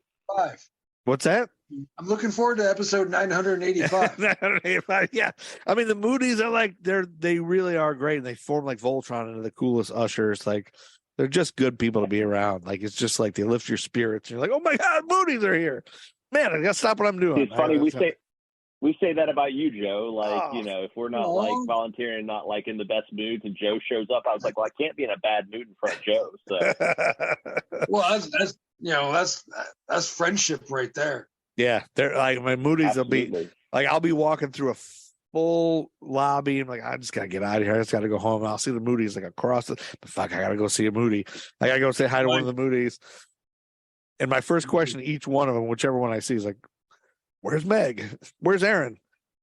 Speaker 6: What's that?
Speaker 5: I'm looking forward to episode 985.
Speaker 6: 985, yeah. I mean, the Moody's are like they really are great, and they form like Voltron into the coolest Ushers. Like they're just good people to be around. Like it's just like they lift your spirits. You're like, oh my God, Moody's are here, man! I gotta stop what I'm doing.
Speaker 4: It's funny we say that about you, Joe. Like if we're not like volunteering, not like in the best moods, and Joe shows up, I was like, well, I can't be in a bad mood in front of Joe. So
Speaker 5: well, that's friendship right there.
Speaker 6: Yeah, they're like my Moody's will be like I'll be walking through a full lobby. I'm like, I just gotta get out of here. I just gotta go home. And I'll see the Moody's like across the. But fuck, I gotta go see a Moody. I gotta go say hi to one of the Moody's. And my first question to each one of them, whichever one I see, is like, "Where's Meg? Where's Aaron?"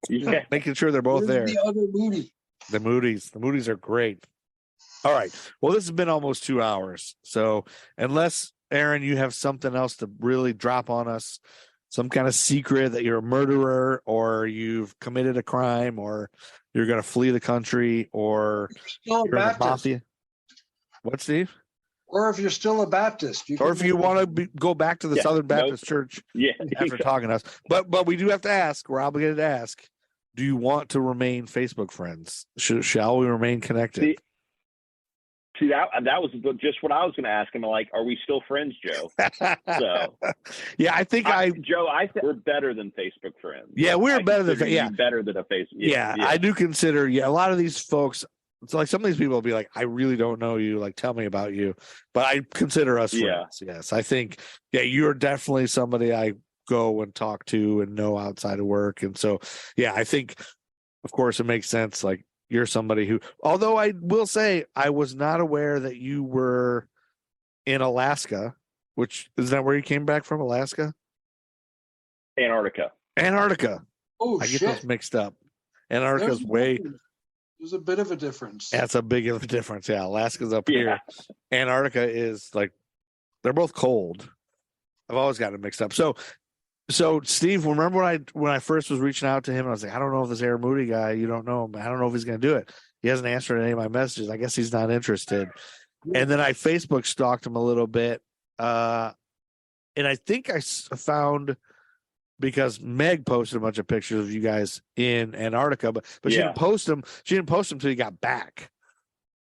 Speaker 4: Yeah.
Speaker 6: Making sure they're both there.
Speaker 5: The other Moody.
Speaker 6: The Moody's are great. All right. Well, this has been almost 2 hours. So unless Aaron, you have something else to really drop on us. Some kind of secret that you're a murderer or you've committed a crime or you're going to flee the country or
Speaker 5: you're
Speaker 6: in the mafia. What, Steve?
Speaker 5: Or if you're still a Baptist.
Speaker 6: Or if you want to go back to the Southern Baptist Church after talking to us. But we do have to ask, we're obligated to ask, do you want to remain Facebook friends? Shall we remain connected?
Speaker 4: See, that was just what I was going to ask him. Like, are we still friends, Joe? So,
Speaker 6: yeah, I think
Speaker 4: Joe, I think we're better than Facebook friends.
Speaker 6: Yeah, we're better than
Speaker 4: better than a Facebook.
Speaker 6: Yeah, I do consider. Yeah, a lot of these folks. It's like some of these people will be like, I really don't know you. Like, tell me about you. But I consider us friends. Yes, I think. Yeah, you're definitely somebody I go and talk to and know outside of work, and so yeah, I think, of course, it makes sense. Like. You're somebody who, although I will say, I was not aware that you were in Alaska, which is that where you came back from, Alaska?
Speaker 4: Antarctica.
Speaker 5: Oh,
Speaker 6: I get those mixed up. Antarctica's
Speaker 5: There's a bit of a difference.
Speaker 6: That's a big of a difference. Yeah, Alaska's up here. Antarctica is like, they're both cold. I've always got it mixed up. So Steve, remember when I first was reaching out to him, I was like, I don't know if this Aaron Moody guy, you don't know him. I don't know if he's going to do it. He hasn't answered any of my messages. I guess he's not interested. And then I Facebook stalked him a little bit. And I think I found because Meg posted a bunch of pictures of you guys in Antarctica, but she didn't post them. She didn't post them until you got back.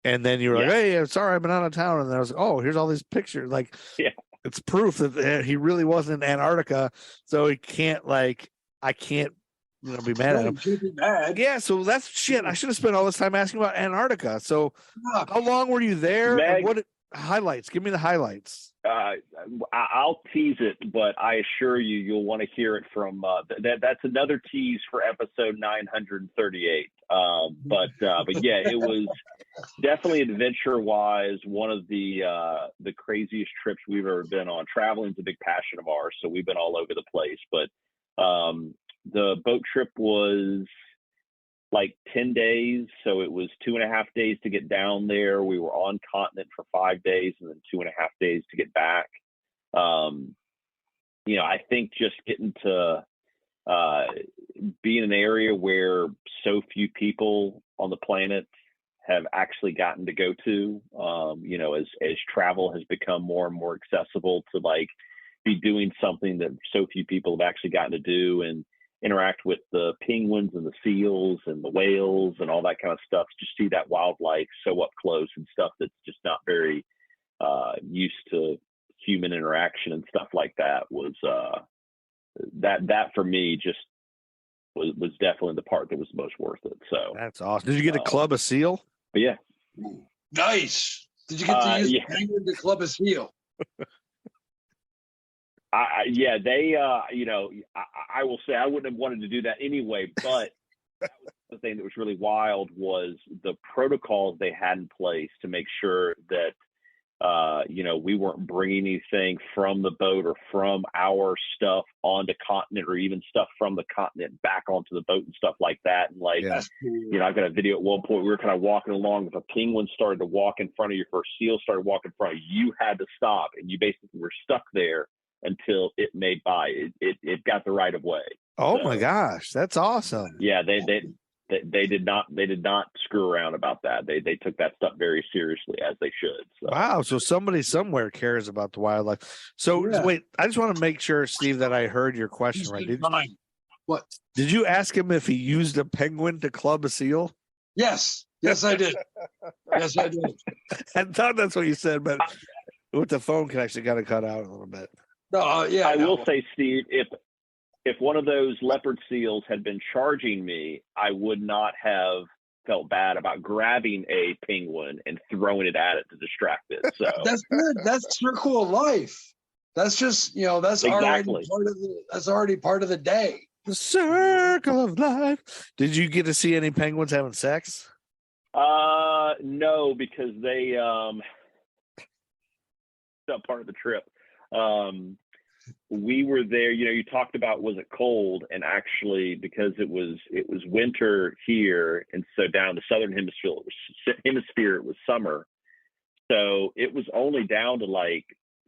Speaker 6: And then you were like, "Hey, I'm sorry, I've been out of town." And then I was like, "Oh, here's all these pictures." Like, it's proof that he really wasn't in Antarctica, so he can't I can't, be mad at him.
Speaker 5: Can't be mad.
Speaker 6: Yeah, so that's shit. I should have spent all this time asking about Antarctica. So, how long were you there?
Speaker 4: Meg,
Speaker 6: and what highlights? Give me the highlights.
Speaker 4: I'll tease it, but I assure you'll want to hear it from that's another tease for episode 938. But yeah, it was definitely adventure-wise one of the craziest trips we've ever been on. Traveling is a big passion of ours, so we've been all over the place. But the boat trip was like 10 days. So it was 2.5 days to get down there. We were on continent for 5 days and then 2.5 days to get back. I think just getting to be in an area where so few people on the planet have actually gotten to go to, as travel has become more and more accessible to be doing something that so few people have actually gotten to do and interact with the penguins and the seals and the whales and all that kind of stuff. Just see that wildlife so up close and stuff that's just not very used to human interaction and stuff like that was that for me just was definitely the part that was the most worth it. So
Speaker 6: that's awesome. Did you get to club a seal?
Speaker 4: Yeah.
Speaker 5: Nice. Did you get to use the penguin to club a seal? I will say I wouldn't have wanted to do that anyway, but that was the thing that was really wild was the protocols they had in place to make sure that, we weren't bringing anything from the boat or from our stuff onto continent or even stuff from the continent back onto the boat and stuff like that. And I've got a video at one point, we were kind of walking along, if a penguin started to walk in front of you or a seal started walking in front of you, you had to stop and you basically were stuck there until it made by. It got the right of way.
Speaker 6: Oh my gosh, that's awesome.
Speaker 4: Yeah, they did not screw around about that. They took that stuff very seriously, as they should. So.
Speaker 6: Wow, so somebody somewhere cares about the wildlife. So wait, I just want to make sure, Steve, that I heard your question right. Did you ask him if he used a penguin to club a seal?
Speaker 5: Yes, I did. Yes, I did.
Speaker 6: I thought that's what you said, but with the phone connection, got to cut out a little bit.
Speaker 5: No,
Speaker 4: I will say, Steve, if one of those leopard seals had been charging me, I would not have felt bad about grabbing a penguin and throwing it at it to distract it. So
Speaker 5: that's good. That's circle of life. That's just that's already part of the day.
Speaker 6: The circle of life. Did you get to see any penguins having sex?
Speaker 4: No, because they not part of the trip. We were there, you talked about, was it cold? And actually, because it was winter here, and so down the southern hemisphere, it was summer. So it was only down to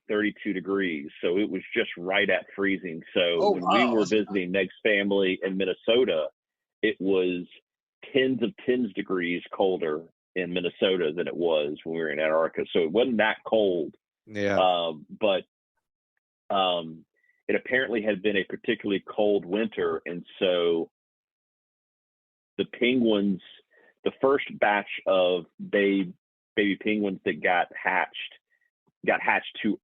Speaker 4: 32 degrees. So it was just right at freezing. So we were visiting Meg's family in Minnesota, it was tens of degrees colder in Minnesota than it was when we were in Antarctica. So it wasn't that cold.
Speaker 6: Yeah.
Speaker 4: But it apparently had been a particularly cold winter. And so the penguins, the first batch of baby penguins that got hatched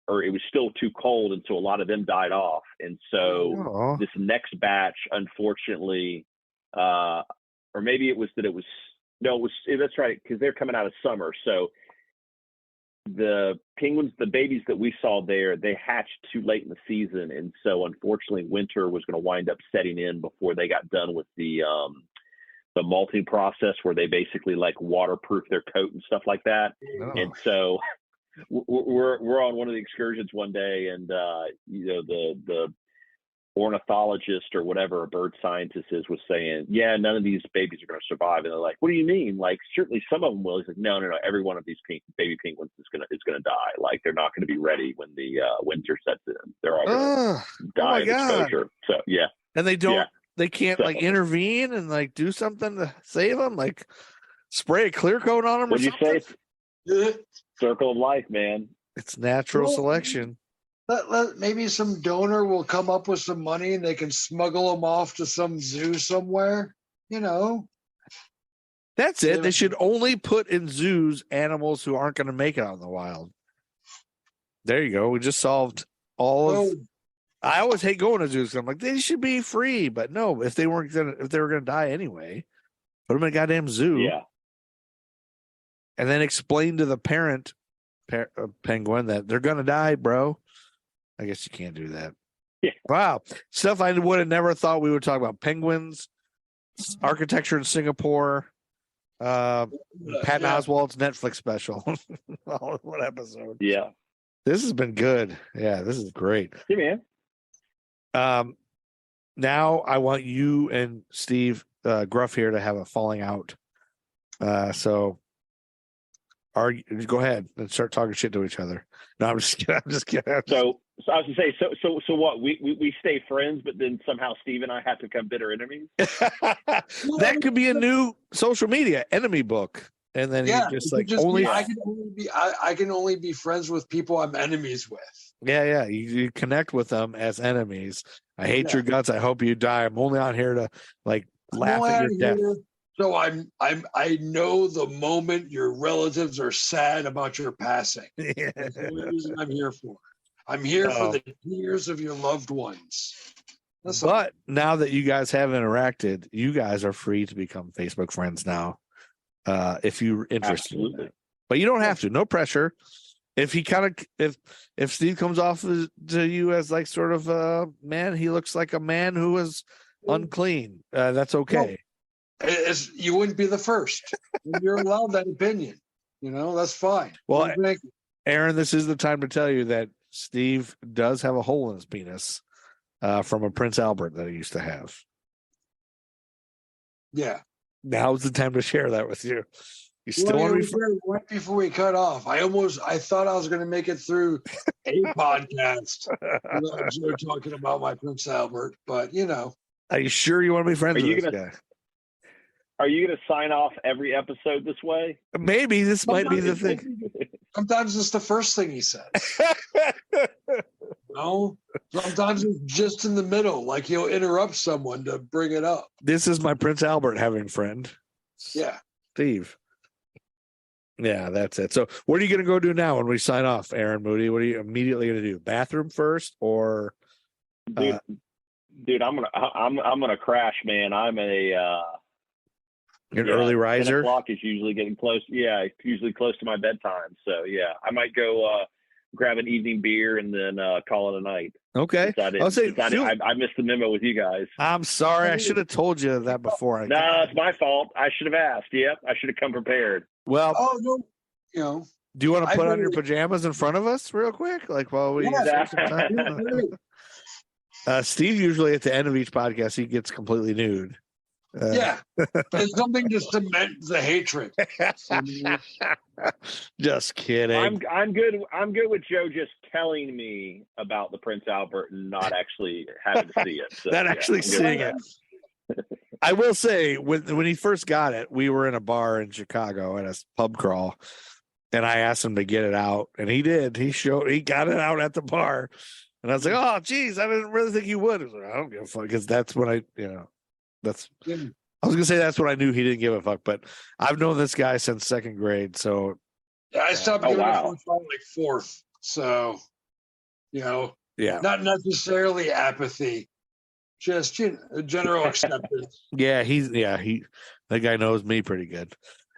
Speaker 4: or it was still too cold. And so a lot of them died off. And so this next batch, unfortunately, or maybe it was that's right, because they're coming out of summer. So the penguins, the babies that we saw there, they hatched too late in the season. And so unfortunately winter was going to wind up setting in before they got done with the molting process, where they basically waterproof their coat and stuff like that. And so we're on one of the excursions one day, and the ornithologist or whatever, a bird scientist was saying, none of these babies are going to survive. And they're like, what do you mean? Certainly some of them will. He's like, no, every one of these baby penguins is going to die. They're not going to be ready when the winter sets in. They're all going to die of exposure. So
Speaker 6: and they can't intervene and do something to save them, spray a clear coat on them.
Speaker 4: What'd you say? Circle of life, man.
Speaker 6: It's natural selection.
Speaker 5: maybe some donor will come up with some money and they can smuggle them off to some zoo somewhere. You know,
Speaker 6: That's it. They should only put in zoos animals who aren't going to make it out in the wild. There you go. We just solved all of. I always hate going to zoos. I'm like, they should be free, but no. If they were going to die anyway, put them in a goddamn zoo.
Speaker 4: Yeah.
Speaker 6: And then explain to the parent penguin that they're going to die, bro. I guess you can't do that.
Speaker 4: Yeah.
Speaker 6: Wow. Stuff I would have never thought we would talk about. Penguins, architecture in Singapore, Patton Oswalt's Netflix special. What episode?
Speaker 4: Yeah.
Speaker 6: This has been good. Yeah, this is great.
Speaker 4: Yeah, man.
Speaker 6: Now I want you and Steve Gruff here to have a falling out. So go ahead and start talking shit to each other. No, I'm just kidding.
Speaker 4: So I was to say, so what? We stay friends, but then somehow Steve and I have to become bitter enemies.
Speaker 6: That could be a new social media enemy book, and then you just like only.
Speaker 5: I can only be friends with people I'm enemies with.
Speaker 6: Yeah. You connect with them as enemies. I hate your guts. I hope you die. I'm only on here to like laugh at your death.
Speaker 5: So I know the moment your relatives are sad about your passing.
Speaker 6: Yeah.
Speaker 5: That's the only reason I'm here for. I'm here for the tears of your loved ones.
Speaker 6: But now that you guys have interacted, you guys are free to become Facebook friends now, if you're interested. In that. But you don't have to. No pressure. If he if Steve comes off to you as like sort of man, he looks like a man who is unclean. That's okay.
Speaker 5: You wouldn't be the first. You're allowed that opinion. That's fine.
Speaker 6: Well, Aaron, this is the time to tell you that Steve does have a hole in his penis from a Prince Albert that he used to have.
Speaker 5: Yeah.
Speaker 6: Now's the time to share that with you. You still want to be
Speaker 5: right before we cut off. I thought I was going to make it through a podcast without talking about my Prince Albert, but
Speaker 6: Are you sure you want to be friends with this guy?
Speaker 4: Are you going to sign off every episode this way?
Speaker 6: Maybe this might be the thing.
Speaker 5: Sometimes it's the first thing he says. No, sometimes it's just in the middle, like he'll interrupt someone to bring it up.
Speaker 6: This is my Prince Albert having friend.
Speaker 5: Yeah.
Speaker 6: Steve. Yeah, that's it. So what are you going to go do now when we sign off, Aaron Moody? What are you immediately going to do? Bathroom first or?
Speaker 4: Dude, I'm gonna crash, man. I'm
Speaker 6: You're an early riser.
Speaker 4: 10 o'clock is usually getting close. Yeah, it's usually close to my bedtime. So yeah, I might go grab an evening beer and then call it a night.
Speaker 6: Okay. I
Speaker 4: missed the memo with you guys.
Speaker 6: I'm sorry. I should have told you that before.
Speaker 4: No, it's my fault. I should have asked. Yep, I should have come prepared.
Speaker 6: Well,
Speaker 5: no,
Speaker 6: do you want to put on your pajamas in front of us real quick? Like while we
Speaker 4: Yeah.
Speaker 6: some time? Steve usually at the end of each podcast he gets completely nude.
Speaker 5: It's something to cement the hatred.
Speaker 6: Just kidding.
Speaker 4: I'm good with Joe just telling me about the Prince Albert and not actually having to see it. So,
Speaker 6: seeing it. I will say when he first got it, we were in a bar in Chicago at a pub crawl, and I asked him to get it out, and he did. He got it out at the bar, and I was like, "Oh, geez, I didn't really think you would." I was like, "I don't give a fuck," because that's when I was gonna say that's when I knew he didn't give a fuck. But I've known this guy since second grade, so
Speaker 5: I stopped giving a fuck like fourth. So, not necessarily apathy. Just general acceptance.
Speaker 6: That guy knows me pretty good.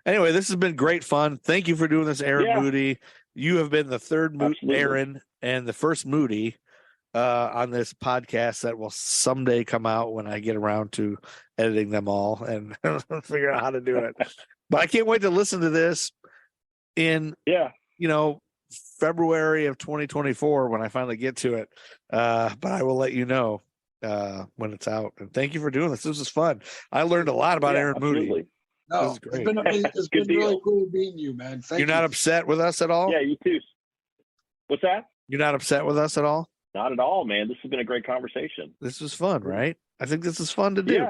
Speaker 6: Anyway, this has been great fun. Thank you for doing this, Aaron Moody. You have been the third Aaron and the first Moody on this podcast that will someday come out when I get around to editing them all and figure out how to do it. But I can't wait to listen to this in February of 2024 when I finally get to it. But I will let you know when it's out. And thank you for doing this. This was fun. I learned a lot about Aaron Moody.
Speaker 5: No, it's been really cool meeting you, man. Thank you.
Speaker 6: You're not upset with us at all?
Speaker 4: Yeah, you too. What's that?
Speaker 6: You're not upset with us at all?
Speaker 4: Not at all, man. This has been a great conversation.
Speaker 6: This was fun, right? I think this is fun to do.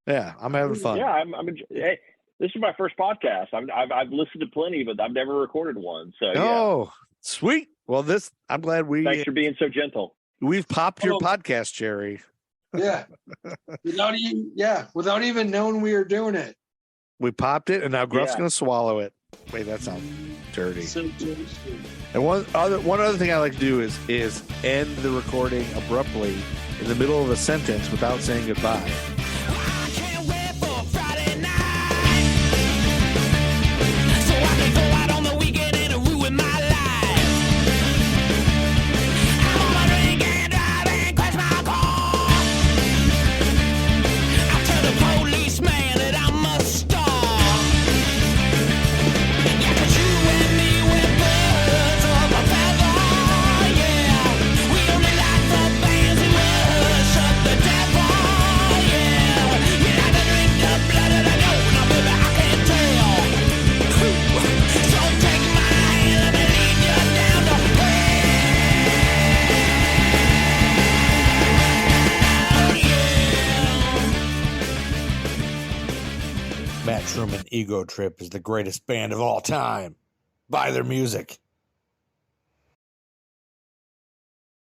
Speaker 6: Yeah, I'm having fun.
Speaker 4: Yeah, This is my first podcast. I've listened to plenty, but I've never recorded one. So
Speaker 6: Oh, sweet. Well, I'm glad
Speaker 4: thanks for being so gentle.
Speaker 6: We've popped your podcast, Jerry.
Speaker 5: Yeah. Without even knowing we were doing it.
Speaker 6: We popped it, and now Gruff's going to swallow it. Wait, that sounds dirty.
Speaker 5: So tasty.
Speaker 6: And one other thing I like to do is end the recording abruptly in the middle of a sentence without saying goodbye.
Speaker 7: Matt Truman Ego Trip is the greatest band of all time. Buy their music.